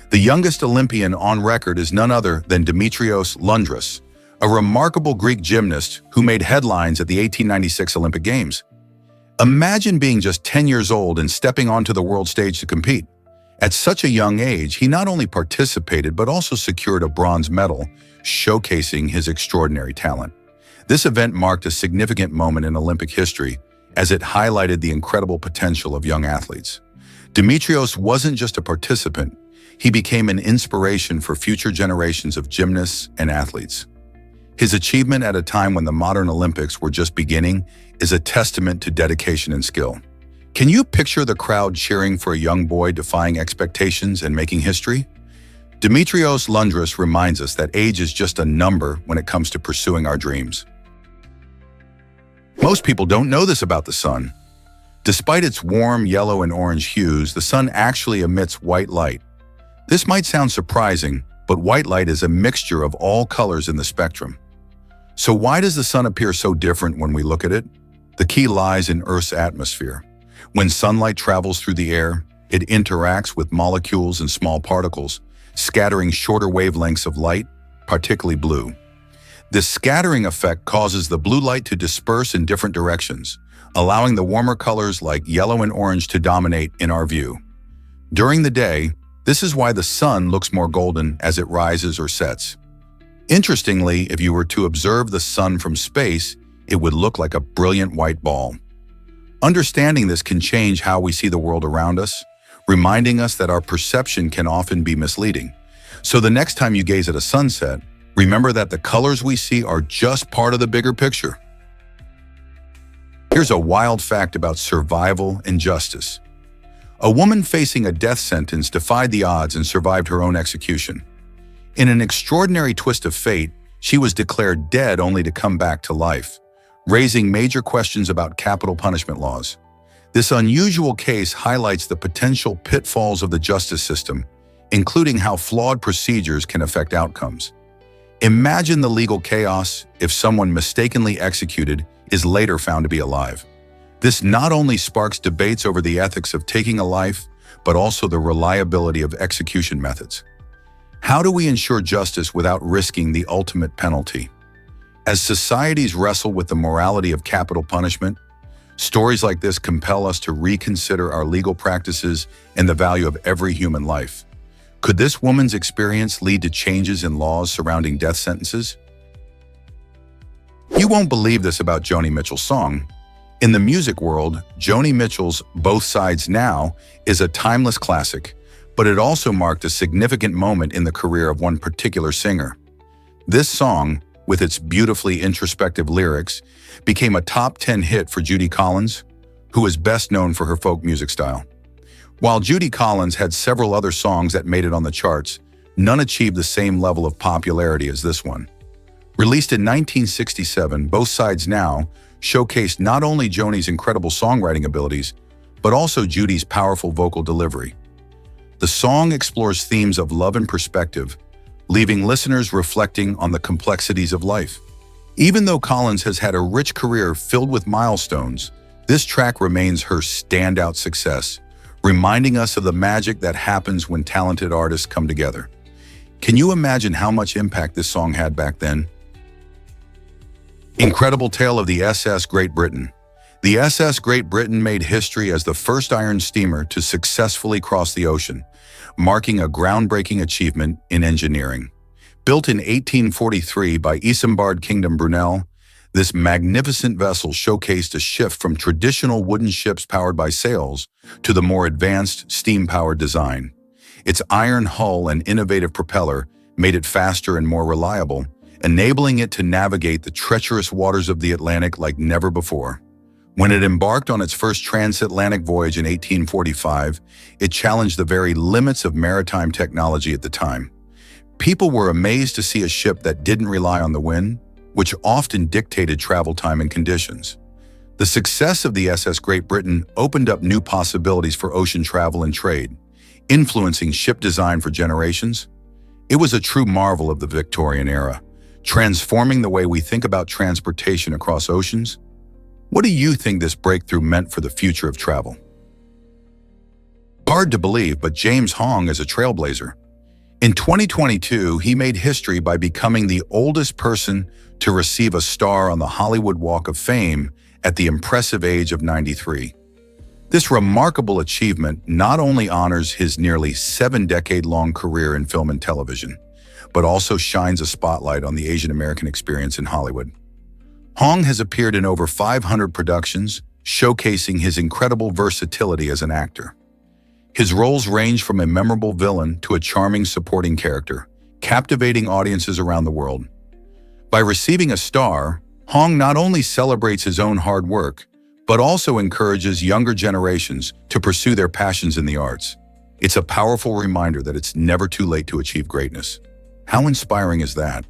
The youngest Olympian on record is none other than Dimitrios Lundras, a remarkable Greek gymnast who made headlines at the 1896 Olympic Games. Imagine being just 10 years old and stepping onto the world stage to compete. At such a young age, he not only participated but also secured a bronze medal, showcasing his extraordinary talent. This event marked a significant moment in Olympic history as it highlighted the incredible potential of young athletes. Dimitrios wasn't just a participant, he became an inspiration for future generations of gymnasts and athletes. His achievement at a time when the modern Olympics were just beginning is a testament to dedication and skill. Can you picture the crowd cheering for a young boy defying expectations and making history? Dimitrios Lundris reminds us that age is just a number when it comes to pursuing our dreams. Most people don't know this about the sun. Despite its warm yellow and orange hues, the sun actually emits white light. This might sound surprising, but white light is a mixture of all colors in the spectrum. So why does the sun appear so different when we look at it? The key lies in Earth's atmosphere. When sunlight travels through the air, it interacts with molecules and small particles, scattering shorter wavelengths of light, particularly blue. This scattering effect causes the blue light to disperse in different directions, allowing the warmer colors like yellow and orange to dominate in our view. During the day, this is why the sun looks more golden as it rises or sets. Interestingly, if you were to observe the sun from space, it would look like a brilliant white ball. Understanding this can change how we see the world around us, reminding us that our perception can often be misleading. So the next time you gaze at a sunset, remember that the colors we see are just part of the bigger picture. Here's a wild fact about survival and justice. A woman facing a death sentence defied the odds and survived her own execution. In an extraordinary twist of fate, she was declared dead only to come back to life, raising major questions about capital punishment laws. This unusual case highlights the potential pitfalls of the justice system, including how flawed procedures can affect outcomes. Imagine the legal chaos if someone mistakenly executed is later found to be alive. This not only sparks debates over the ethics of taking a life, but also the reliability of execution methods. How do we ensure justice without risking the ultimate penalty? As societies wrestle with the morality of capital punishment, stories like this compel us to reconsider our legal practices and the value of every human life. Could this woman's experience lead to changes in laws surrounding death sentences? You won't believe this about Joni Mitchell's song. In the music world, Joni Mitchell's Both Sides Now is a timeless classic, but it also marked a significant moment in the career of one particular singer. This song, with its beautifully introspective lyrics, became a top 10 hit for Judy Collins, who is best known for her folk music style. While Judy Collins had several other songs that made it on the charts, none achieved the same level of popularity as this one. Released in 1967, Both Sides Now showcased not only Joni's incredible songwriting abilities, but also Judy's powerful vocal delivery. The song explores themes of love and perspective, leaving listeners reflecting on the complexities of life. Even though Collins has had a rich career filled with milestones, this track remains her standout success, reminding us of the magic that happens when talented artists come together. Can you imagine how much impact this song had back then? Incredible tale of the SS Great Britain. The SS Great Britain made history as the first iron steamer to successfully cross the ocean, marking a groundbreaking achievement in engineering. Built in 1843 by Isambard Kingdom Brunel, this magnificent vessel showcased a shift from traditional wooden ships powered by sails to the more advanced steam-powered design. Its iron hull and innovative propeller made it faster and more reliable, enabling it to navigate the treacherous waters of the Atlantic like never before. When it embarked on its first transatlantic voyage in 1845, it challenged the very limits of maritime technology at the time. People were amazed to see a ship that didn't rely on the wind, which often dictated travel time and conditions. The success of the SS Great Britain opened up new possibilities for ocean travel and trade, influencing ship design for generations. It was a true marvel of the Victorian era, transforming the way we think about transportation across oceans. What do you think this breakthrough meant for the future of travel? Hard to believe, but James Hong is a trailblazer. In 2022, he made history by becoming the oldest person to receive a star on the Hollywood Walk of Fame at the impressive age of 93. This remarkable achievement not only honors his nearly 7-decade-long career in film and television, but also shines a spotlight on the Asian American experience in Hollywood. Hong has appeared in over 500 productions, showcasing his incredible versatility as an actor. His roles range from a memorable villain to a charming supporting character, captivating audiences around the world. By receiving a star, Hong not only celebrates his own hard work, but also encourages younger generations to pursue their passions in the arts. It's a powerful reminder that it's never too late to achieve greatness. How inspiring is that?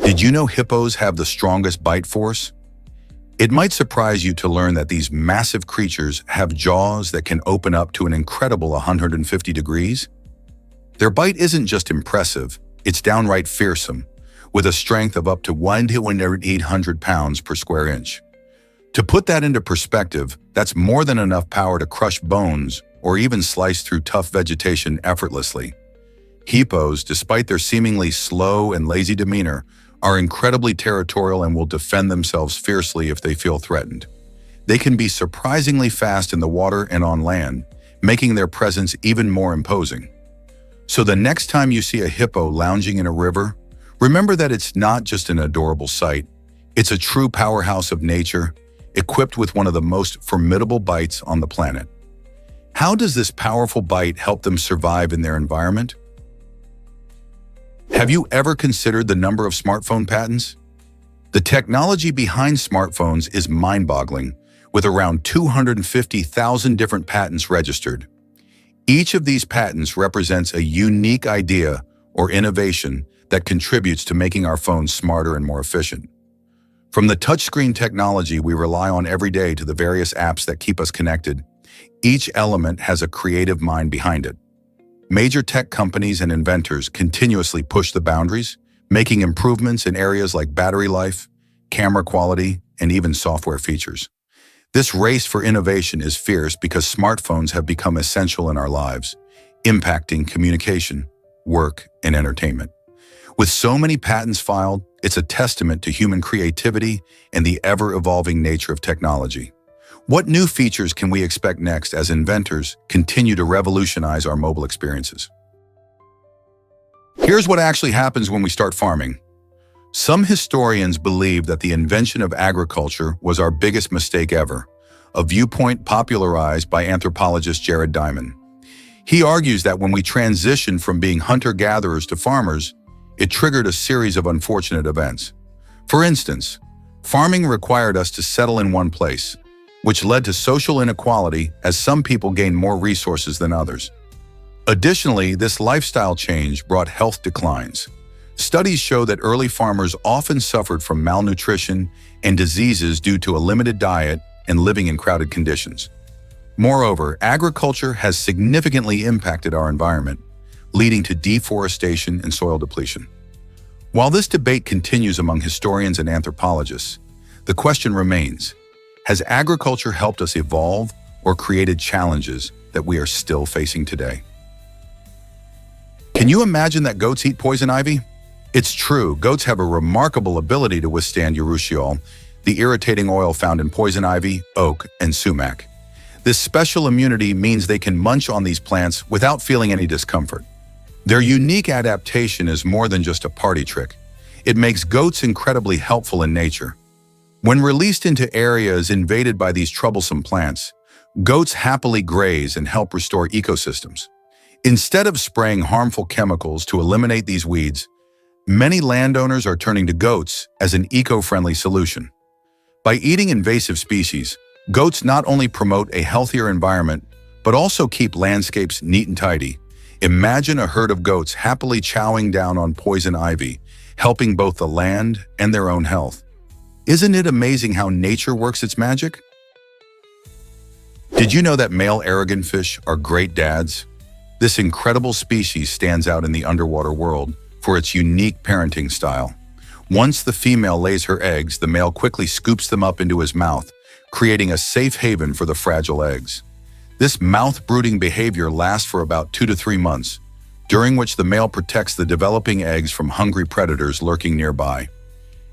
Did you know hippos have the strongest bite force? It might surprise you to learn that these massive creatures have jaws that can open up to an incredible 150 degrees. Their bite isn't just impressive, it's downright fearsome, with a strength of up to 1,800 pounds per square inch. To put that into perspective, that's more than enough power to crush bones or even slice through tough vegetation effortlessly. Hippos, despite their seemingly slow and lazy demeanor, are incredibly territorial and will defend themselves fiercely if they feel threatened. They can be surprisingly fast in the water and on land, making their presence even more imposing. So the next time you see a hippo lounging in a river, remember that it's not just an adorable sight. It's a true powerhouse of nature, equipped with one of the most formidable bites on the planet. How does this powerful bite help them survive in their environment? Have you ever considered the number of smartphone patents? The technology behind smartphones is mind-boggling, with around 250,000 different patents registered. Each of these patents represents a unique idea or innovation that contributes to making our phones smarter and more efficient. From the touchscreen technology we rely on every day to the various apps that keep us connected, each element has a creative mind behind it. Major tech companies and inventors continuously push the boundaries, making improvements in areas like battery life, camera quality, and even software features. This race for innovation is fierce because smartphones have become essential in our lives, impacting communication, work, and entertainment. With so many patents filed, it's a testament to human creativity and the ever-evolving nature of technology. What new features can we expect next as inventors continue to revolutionize our mobile experiences? Here's what actually happens when we start farming. Some historians believe that the invention of agriculture was our biggest mistake ever, a viewpoint popularized by anthropologist Jared Diamond. He argues that when we transitioned from being hunter-gatherers to farmers, it triggered a series of unfortunate events. For instance, farming required us to settle in one place, which led to social inequality as some people gained more resources than others. Additionally, this lifestyle change brought health declines. Studies show that early farmers often suffered from malnutrition and diseases due to a limited diet and living in crowded conditions. Moreover, agriculture has significantly impacted our environment, leading to deforestation and soil depletion. While this debate continues among historians and anthropologists, the question remains: has agriculture helped us evolve or created challenges that we are still facing today? Can you imagine that goats eat poison ivy? It's true, goats have a remarkable ability to withstand urushiol, the irritating oil found in poison ivy, oak, and sumac. This special immunity means they can munch on these plants without feeling any discomfort. Their unique adaptation is more than just a party trick. It makes goats incredibly helpful in nature. When released into areas invaded by these troublesome plants, goats happily graze and help restore ecosystems. Instead of spraying harmful chemicals to eliminate these weeds, many landowners are turning to goats as an eco-friendly solution. By eating invasive species, goats not only promote a healthier environment, but also keep landscapes neat and tidy. Imagine a herd of goats happily chowing down on poison ivy, helping both the land and their own health. Isn't it amazing how nature works its magic? Did you know that male arrogant fish are great dads? This incredible species stands out in the underwater world for its unique parenting style. Once the female lays her eggs, the male quickly scoops them up into his mouth, creating a safe haven for the fragile eggs. This mouth-brooding behavior lasts for about 2 to 3 months, during which the male protects the developing eggs from hungry predators lurking nearby.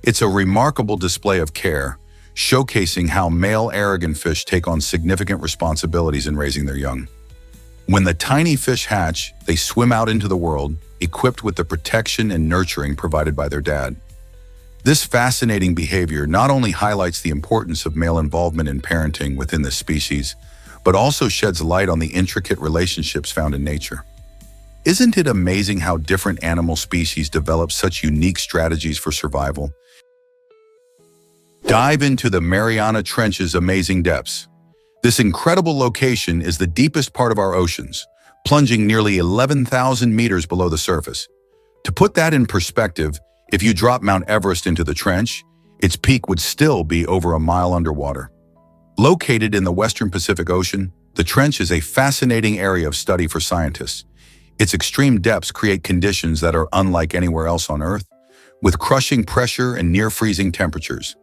It's a remarkable display of care, showcasing how male arrogant fish take on significant responsibilities in raising their young. When the tiny fish hatch, they swim out into the world, equipped with the protection and nurturing provided by their dad. This fascinating behavior not only highlights the importance of male involvement in parenting within this species, but also sheds light on the intricate relationships found in nature. Isn't it amazing how different animal species develop such unique strategies for survival? Dive into the Mariana Trench's amazing depths. This incredible location is the deepest part of our oceans, plunging nearly 11,000 meters below the surface. To put that in perspective, if you drop Mount Everest into the trench, its peak would still be over a mile underwater. Located in the western Pacific Ocean, the trench is a fascinating area of study for scientists. Its extreme depths create conditions that are unlike anywhere else on Earth, with crushing pressure and near-freezing temperatures.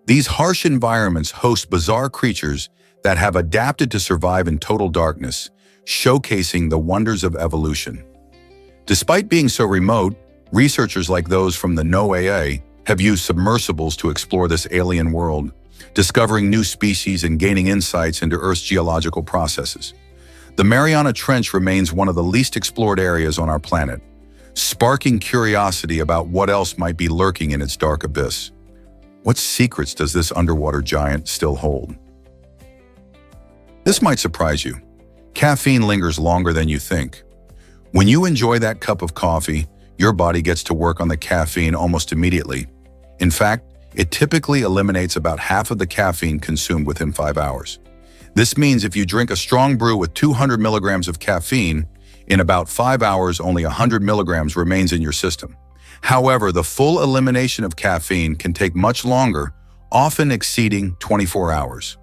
These harsh environments host bizarre creatures that have adapted to survive in total darkness, showcasing the wonders of evolution. Despite being so remote, researchers like those from the NOAA have used submersibles to explore this alien world, discovering new species and gaining insights into Earth's geological processes. The Mariana Trench remains one of the least explored areas on our planet, sparking curiosity about what else might be lurking in its dark abyss. What secrets does this underwater giant still hold? This might surprise you. Caffeine lingers longer than you think. When you enjoy that cup of coffee, your body gets to work on the caffeine almost immediately. In fact, it typically eliminates about half of the caffeine consumed within 5 hours. This means if you drink a strong brew with 200 milligrams of caffeine, in about 5 hours, only 100 milligrams remains in your system. However, the full elimination of caffeine can take much longer, often exceeding 24 hours.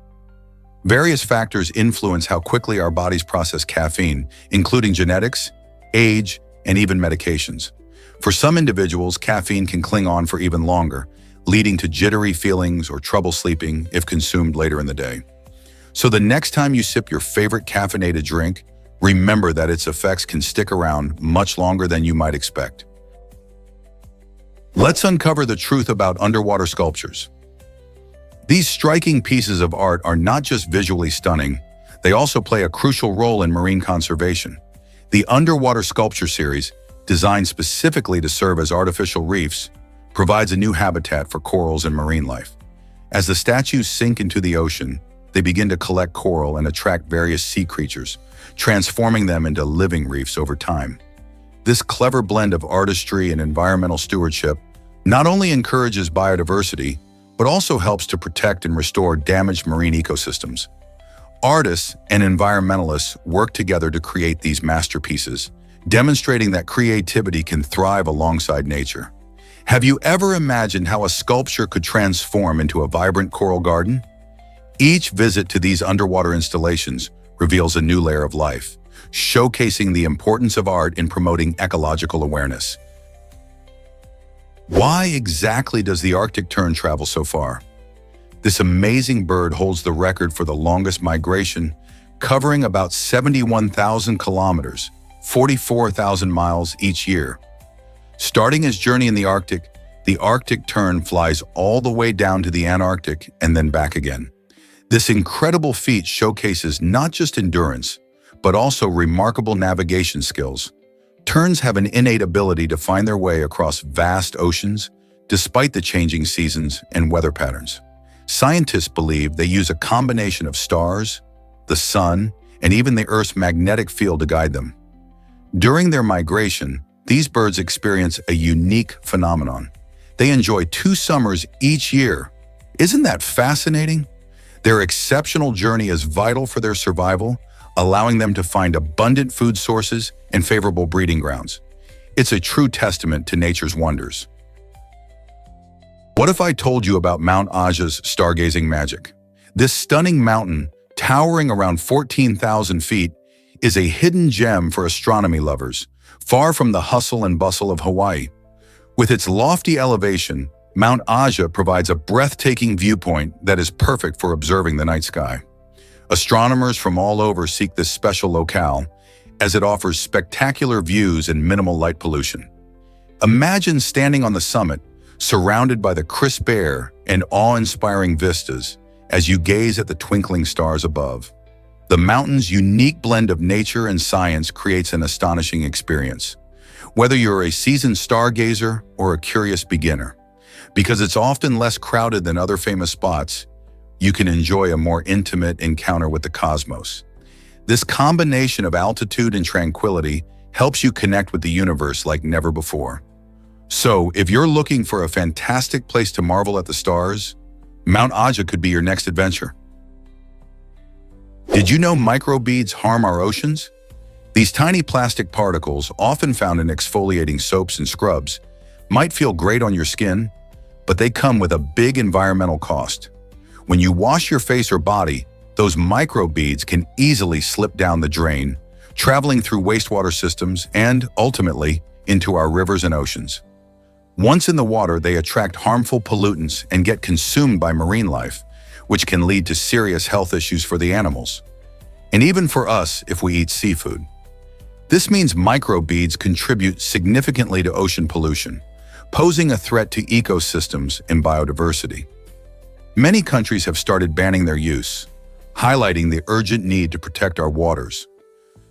Various factors influence how quickly our bodies process caffeine, including genetics, age, and even medications. For some individuals, caffeine can cling on for even longer, leading to jittery feelings or trouble sleeping if consumed later in the day. So the next time you sip your favorite caffeinated drink, remember that its effects can stick around much longer than you might expect. Let's uncover the truth about underwater sculptures. These striking pieces of art are not just visually stunning, they also play a crucial role in marine conservation. The Underwater Sculpture series, designed specifically to serve as artificial reefs, provides a new habitat for corals and marine life. As the statues sink into the ocean, they begin to collect coral and attract various sea creatures, transforming them into living reefs over time. This clever blend of artistry and environmental stewardship not only encourages biodiversity, but also helps to protect and restore damaged marine ecosystems. Artists and environmentalists work together to create these masterpieces, demonstrating that creativity can thrive alongside nature. Have you ever imagined how a sculpture could transform into a vibrant coral garden? Each visit to these underwater installations reveals a new layer of life, showcasing the importance of art in promoting ecological awareness. Why exactly does the Arctic tern travel so far? This amazing bird holds the record for the longest migration, covering about 71,000 kilometers, 44,000 miles each year. Starting his journey in the Arctic tern flies all the way down to the Antarctic and then back again. This incredible feat showcases not just endurance, but also remarkable navigation skills. Terns have an innate ability to find their way across vast oceans, despite the changing seasons and weather patterns. Scientists believe they use a combination of stars, the sun, and even the Earth's magnetic field to guide them. During their migration, these birds experience a unique phenomenon. They enjoy 2 summers each year. Isn't that fascinating? Their exceptional journey is vital for their survival, allowing them to find abundant food sources and favorable breeding grounds. It's a true testament to nature's wonders. What if I told you about Mount Aja's stargazing magic? This stunning mountain, towering around 14,000 feet, is a hidden gem for astronomy lovers, far from the hustle and bustle of Hawaii. With its lofty elevation, Mount Aja provides a breathtaking viewpoint that is perfect for observing the night sky. Astronomers from all over seek this special locale, as it offers spectacular views and minimal light pollution. Imagine standing on the summit, surrounded by the crisp air and awe-inspiring vistas as you gaze at the twinkling stars above. The mountain's unique blend of nature and science creates an astonishing experience, whether you're a seasoned stargazer or a curious beginner. Because it's often less crowded than other famous spots, you can enjoy a more intimate encounter with the cosmos. This combination of altitude and tranquility helps you connect with the universe like never before. So, if you're looking for a fantastic place to marvel at the stars, Mount Aja could be your next adventure. Did you know microbeads harm our oceans? These tiny plastic particles, often found in exfoliating soaps and scrubs, might feel great on your skin, but they come with a big environmental cost. When you wash your face or body, those microbeads can easily slip down the drain, traveling through wastewater systems and, ultimately, into our rivers and oceans. Once in the water, they attract harmful pollutants and get consumed by marine life, which can lead to serious health issues for the animals. And even for us if we eat seafood. This means microbeads contribute significantly to ocean pollution, posing a threat to ecosystems and biodiversity. Many countries have started banning their use, highlighting the urgent need to protect our waters.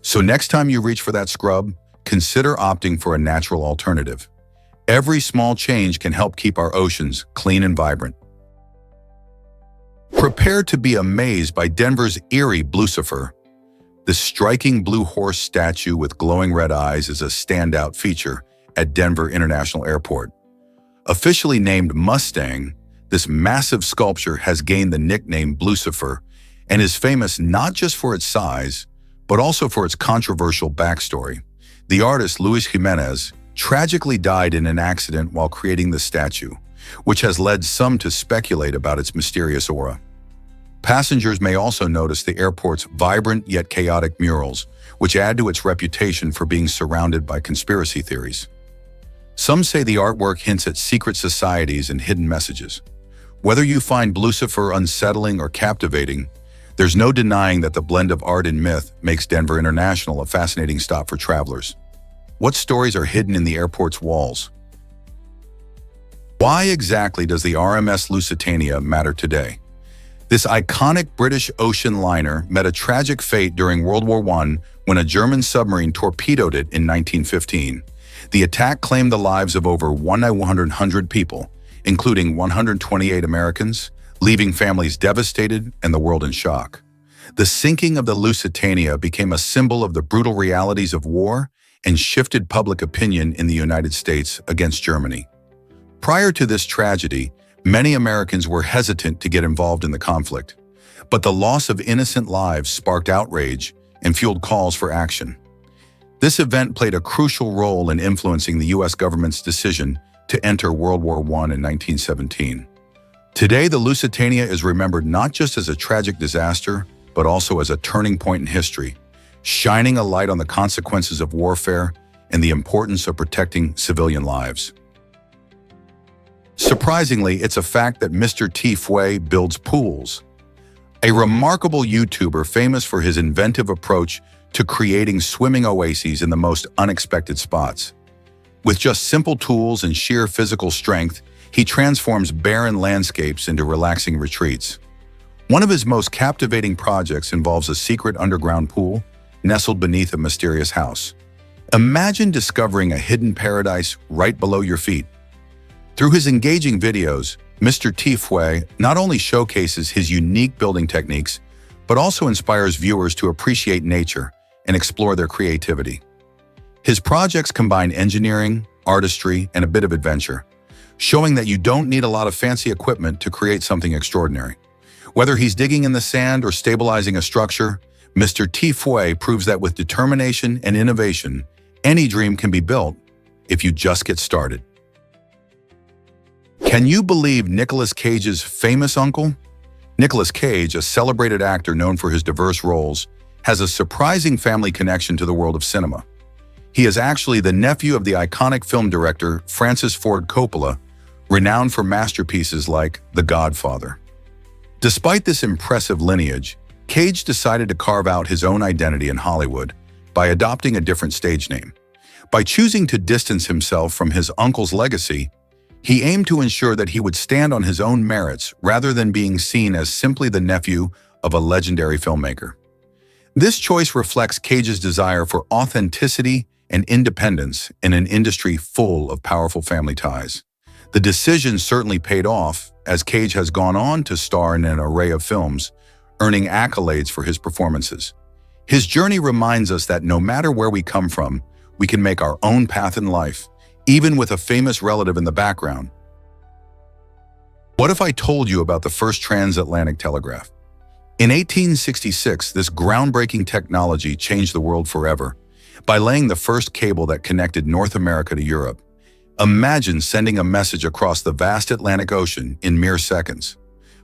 So next time you reach for that scrub, consider opting for a natural alternative. Every small change can help keep our oceans clean and vibrant. Prepare to be amazed by Denver's eerie Blucifer. The striking blue horse statue with glowing red eyes is a standout feature at Denver International Airport. Officially named Mustang, this massive sculpture has gained the nickname Blucifer and is famous not just for its size, but also for its controversial backstory. The artist Luis Jimenez tragically died in an accident while creating the statue, which has led some to speculate about its mysterious aura. Passengers may also notice the airport's vibrant yet chaotic murals, which add to its reputation for being surrounded by conspiracy theories. Some say the artwork hints at secret societies and hidden messages. Whether you find Blucifer unsettling or captivating, there's no denying that the blend of art and myth makes Denver International a fascinating stop for travelers. What stories are hidden in the airport's walls? Why exactly does the RMS Lusitania matter today? This iconic British ocean liner met a tragic fate during World War I when a German submarine torpedoed it in 1915. The attack claimed the lives of over 100 people, including 128 Americans, leaving families devastated and the world in shock. The sinking of the Lusitania became a symbol of the brutal realities of war and shifted public opinion in the United States against Germany. Prior to this tragedy, many Americans were hesitant to get involved in the conflict, but the loss of innocent lives sparked outrage and fueled calls for action. This event played a crucial role in influencing the U.S. government's decision to enter World War I in 1917. Today, the Lusitania is remembered not just as a tragic disaster, but also as a turning point in history, shining a light on the consequences of warfare and the importance of protecting civilian lives. Surprisingly, it's a fact that Mr. T. Fue builds pools. A remarkable YouTuber famous for his inventive approach to creating swimming oases in the most unexpected spots. With just simple tools and sheer physical strength, he transforms barren landscapes into relaxing retreats. One of his most captivating projects involves a secret underground pool nestled beneath a mysterious house. Imagine discovering a hidden paradise right below your feet. Through his engaging videos, Mr. T. Fue not only showcases his unique building techniques, but also inspires viewers to appreciate nature and explore their creativity. His projects combine engineering, artistry, and a bit of adventure, showing that you don't need a lot of fancy equipment to create something extraordinary. Whether he's digging in the sand or stabilizing a structure, Mr. T. Fue proves that with determination and innovation, any dream can be built if you just get started. Can you believe Nicolas Cage's famous uncle? Nicolas Cage, a celebrated actor known for his diverse roles, has a surprising family connection to the world of cinema. He is actually the nephew of the iconic film director Francis Ford Coppola, renowned for masterpieces like The Godfather. Despite this impressive lineage, Cage decided to carve out his own identity in Hollywood by adopting a different stage name. By choosing to distance himself from his uncle's legacy, he aimed to ensure that he would stand on his own merits rather than being seen as simply the nephew of a legendary filmmaker. This choice reflects Cage's desire for authenticity and independence in an industry full of powerful family ties. The decision certainly paid off, as Cage has gone on to star in an array of films, earning accolades for his performances. His journey reminds us that no matter where we come from, we can make our own path in life, even with a famous relative in the background. What if I told you about the first transatlantic telegraph? In 1866, this groundbreaking technology changed the world forever by laying the first cable that connected North America to Europe. Imagine sending a message across the vast Atlantic Ocean in mere seconds.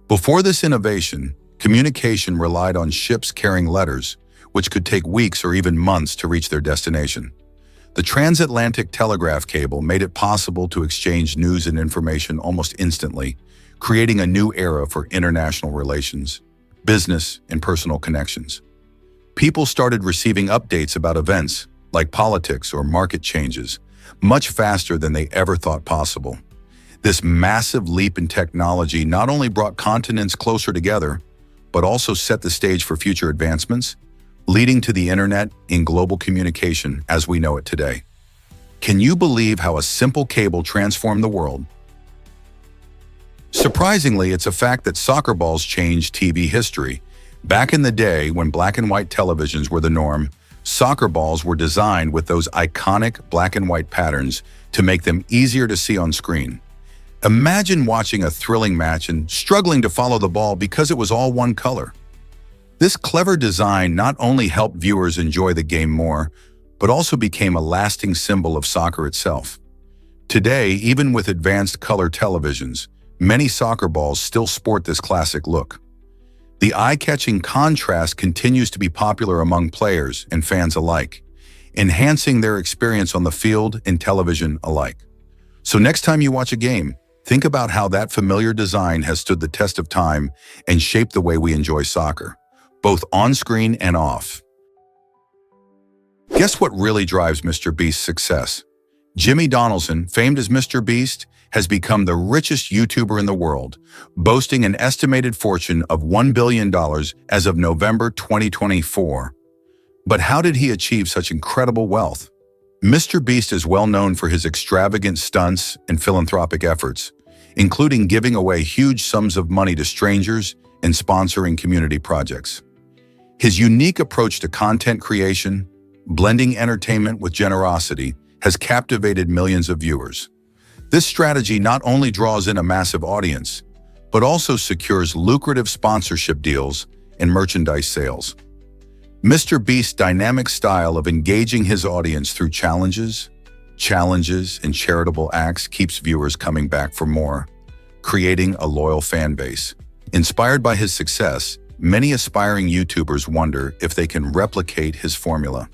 Before this innovation, communication relied on ships carrying letters, which could take weeks or even months to reach their destination. The transatlantic telegraph cable made it possible to exchange news and information almost instantly, creating a new era for international relations, business, and personal connections. People started receiving updates about events, like politics or market changes, much faster than they ever thought possible. This massive leap in technology not only brought continents closer together, but also set the stage for future advancements, leading to the internet in global communication as we know it today. Can you believe how a simple cable transformed the world? Surprisingly, it's a fact that soccer balls changed TV history. Back in the day, when black and white televisions were the norm, soccer balls were designed with those iconic black and white patterns to make them easier to see on screen. Imagine watching a thrilling match and struggling to follow the ball because it was all one color. This clever design not only helped viewers enjoy the game more, but also became a lasting symbol of soccer itself. Today, even with advanced color televisions, many soccer balls still sport this classic look. The eye-catching contrast continues to be popular among players and fans alike, enhancing their experience on the field and television alike. So next time you watch a game, think about how that familiar design has stood the test of time and shaped the way we enjoy soccer, both on-screen and off. Guess what really drives Mr. Beast's success? Jimmy Donaldson, famed as Mr. Beast, has become the richest YouTuber in the world, boasting an estimated fortune of $1 billion as of November 2024. But how did he achieve such incredible wealth? Mr. Beast is well known for his extravagant stunts and philanthropic efforts, including giving away huge sums of money to strangers and sponsoring community projects. His unique approach to content creation, blending entertainment with generosity, has captivated millions of viewers. This strategy not only draws in a massive audience, but also secures lucrative sponsorship deals and merchandise sales. Mr. Beast's dynamic style of engaging his audience through challenges, and charitable acts keeps viewers coming back for more, creating a loyal fan base. Inspired by his success, many aspiring YouTubers wonder if they can replicate his formula.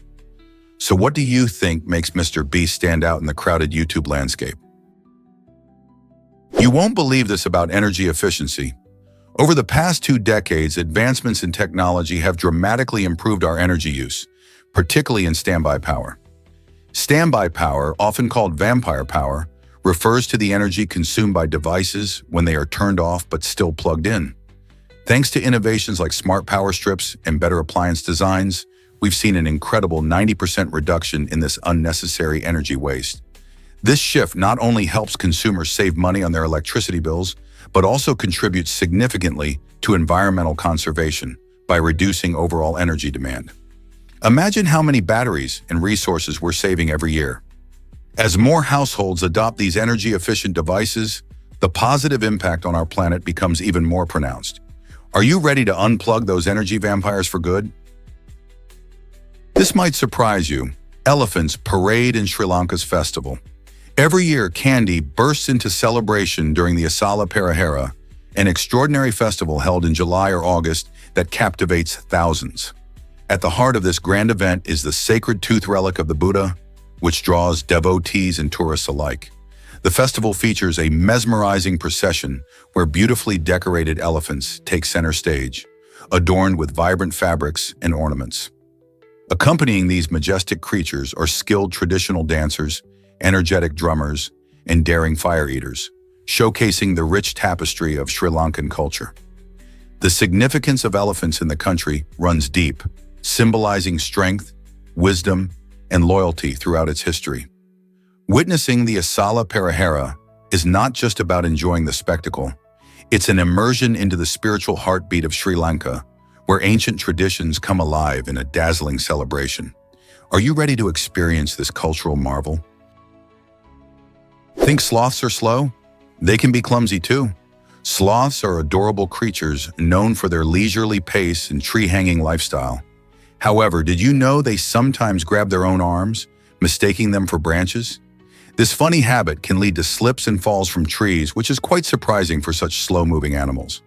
So what do you think makes Mr. Beast stand out in the crowded YouTube landscape? You won't believe this about energy efficiency. Over the past 2 decades, advancements in technology have dramatically improved our energy use, particularly in standby power. Standby power, often called vampire power, refers to the energy consumed by devices when they are turned off but still plugged in. Thanks to innovations like smart power strips and better appliance designs, we've seen an incredible 90% reduction in this unnecessary energy waste. This shift not only helps consumers save money on their electricity bills, but also contributes significantly to environmental conservation by reducing overall energy demand. Imagine how many batteries and resources we're saving every year. As more households adopt these energy-efficient devices, the positive impact on our planet becomes even more pronounced. Are you ready to unplug those energy vampires for good? This might surprise you. Elephants parade in Sri Lanka's festival. Every year, Kandy bursts into celebration during the Asala Perahera, an extraordinary festival held in July or August that captivates thousands. At the heart of this grand event is the sacred tooth relic of the Buddha, which draws devotees and tourists alike. The festival features a mesmerizing procession where beautifully decorated elephants take center stage, adorned with vibrant fabrics and ornaments. Accompanying these majestic creatures are skilled traditional dancers, energetic drummers, and daring fire eaters, showcasing the rich tapestry of Sri Lankan culture. The significance of elephants in the country runs deep, symbolizing strength, wisdom, and loyalty throughout its history. Witnessing the Asala Perahera is not just about enjoying the spectacle, it's an immersion into the spiritual heartbeat of Sri Lanka, where ancient traditions come alive in a dazzling celebration. Are you ready to experience this cultural marvel? Think sloths are slow? They can be clumsy too. Sloths are adorable creatures known for their leisurely pace and tree-hanging lifestyle. However, did you know they sometimes grab their own arms, mistaking them for branches? This funny habit can lead to slips and falls from trees, which is quite surprising for such slow-moving animals.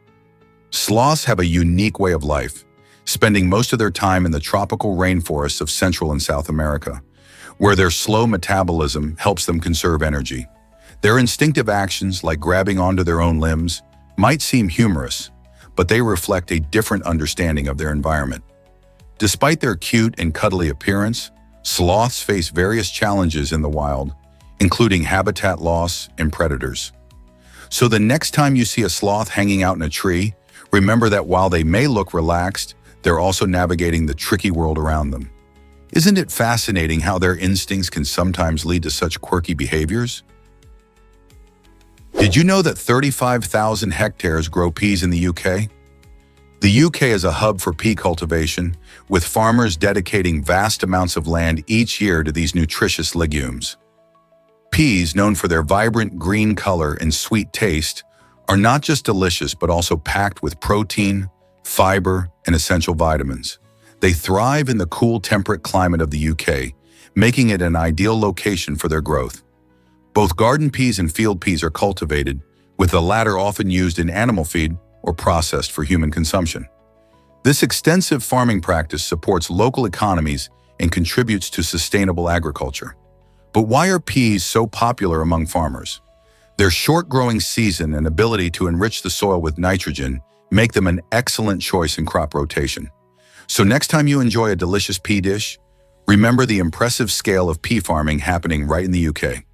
Sloths have a unique way of life, spending most of their time in the tropical rainforests of Central and South America, where their slow metabolism helps them conserve energy. Their instinctive actions, like grabbing onto their own limbs, might seem humorous, but they reflect a different understanding of their environment. Despite their cute and cuddly appearance, sloths face various challenges in the wild, including habitat loss and predators. So the next time you see a sloth hanging out in a tree, remember that while they may look relaxed, they're also navigating the tricky world around them. Isn't it fascinating how their instincts can sometimes lead to such quirky behaviors? Did you know that 35,000 hectares grow peas in the UK? The UK is a hub for pea cultivation, with farmers dedicating vast amounts of land each year to these nutritious legumes. Peas, known for their vibrant green color and sweet taste, are not just delicious but also packed with protein, fiber, and essential vitamins. They thrive in the cool, temperate climate of the UK, making it an ideal location for their growth. Both garden peas and field peas are cultivated, with the latter often used in animal feed or processed for human consumption. This extensive farming practice supports local economies and contributes to sustainable agriculture. But why are peas so popular among farmers? Their short growing season and ability to enrich the soil with nitrogen make them an excellent choice in crop rotation. So next time you enjoy a delicious pea dish, remember the impressive scale of pea farming happening right in the UK.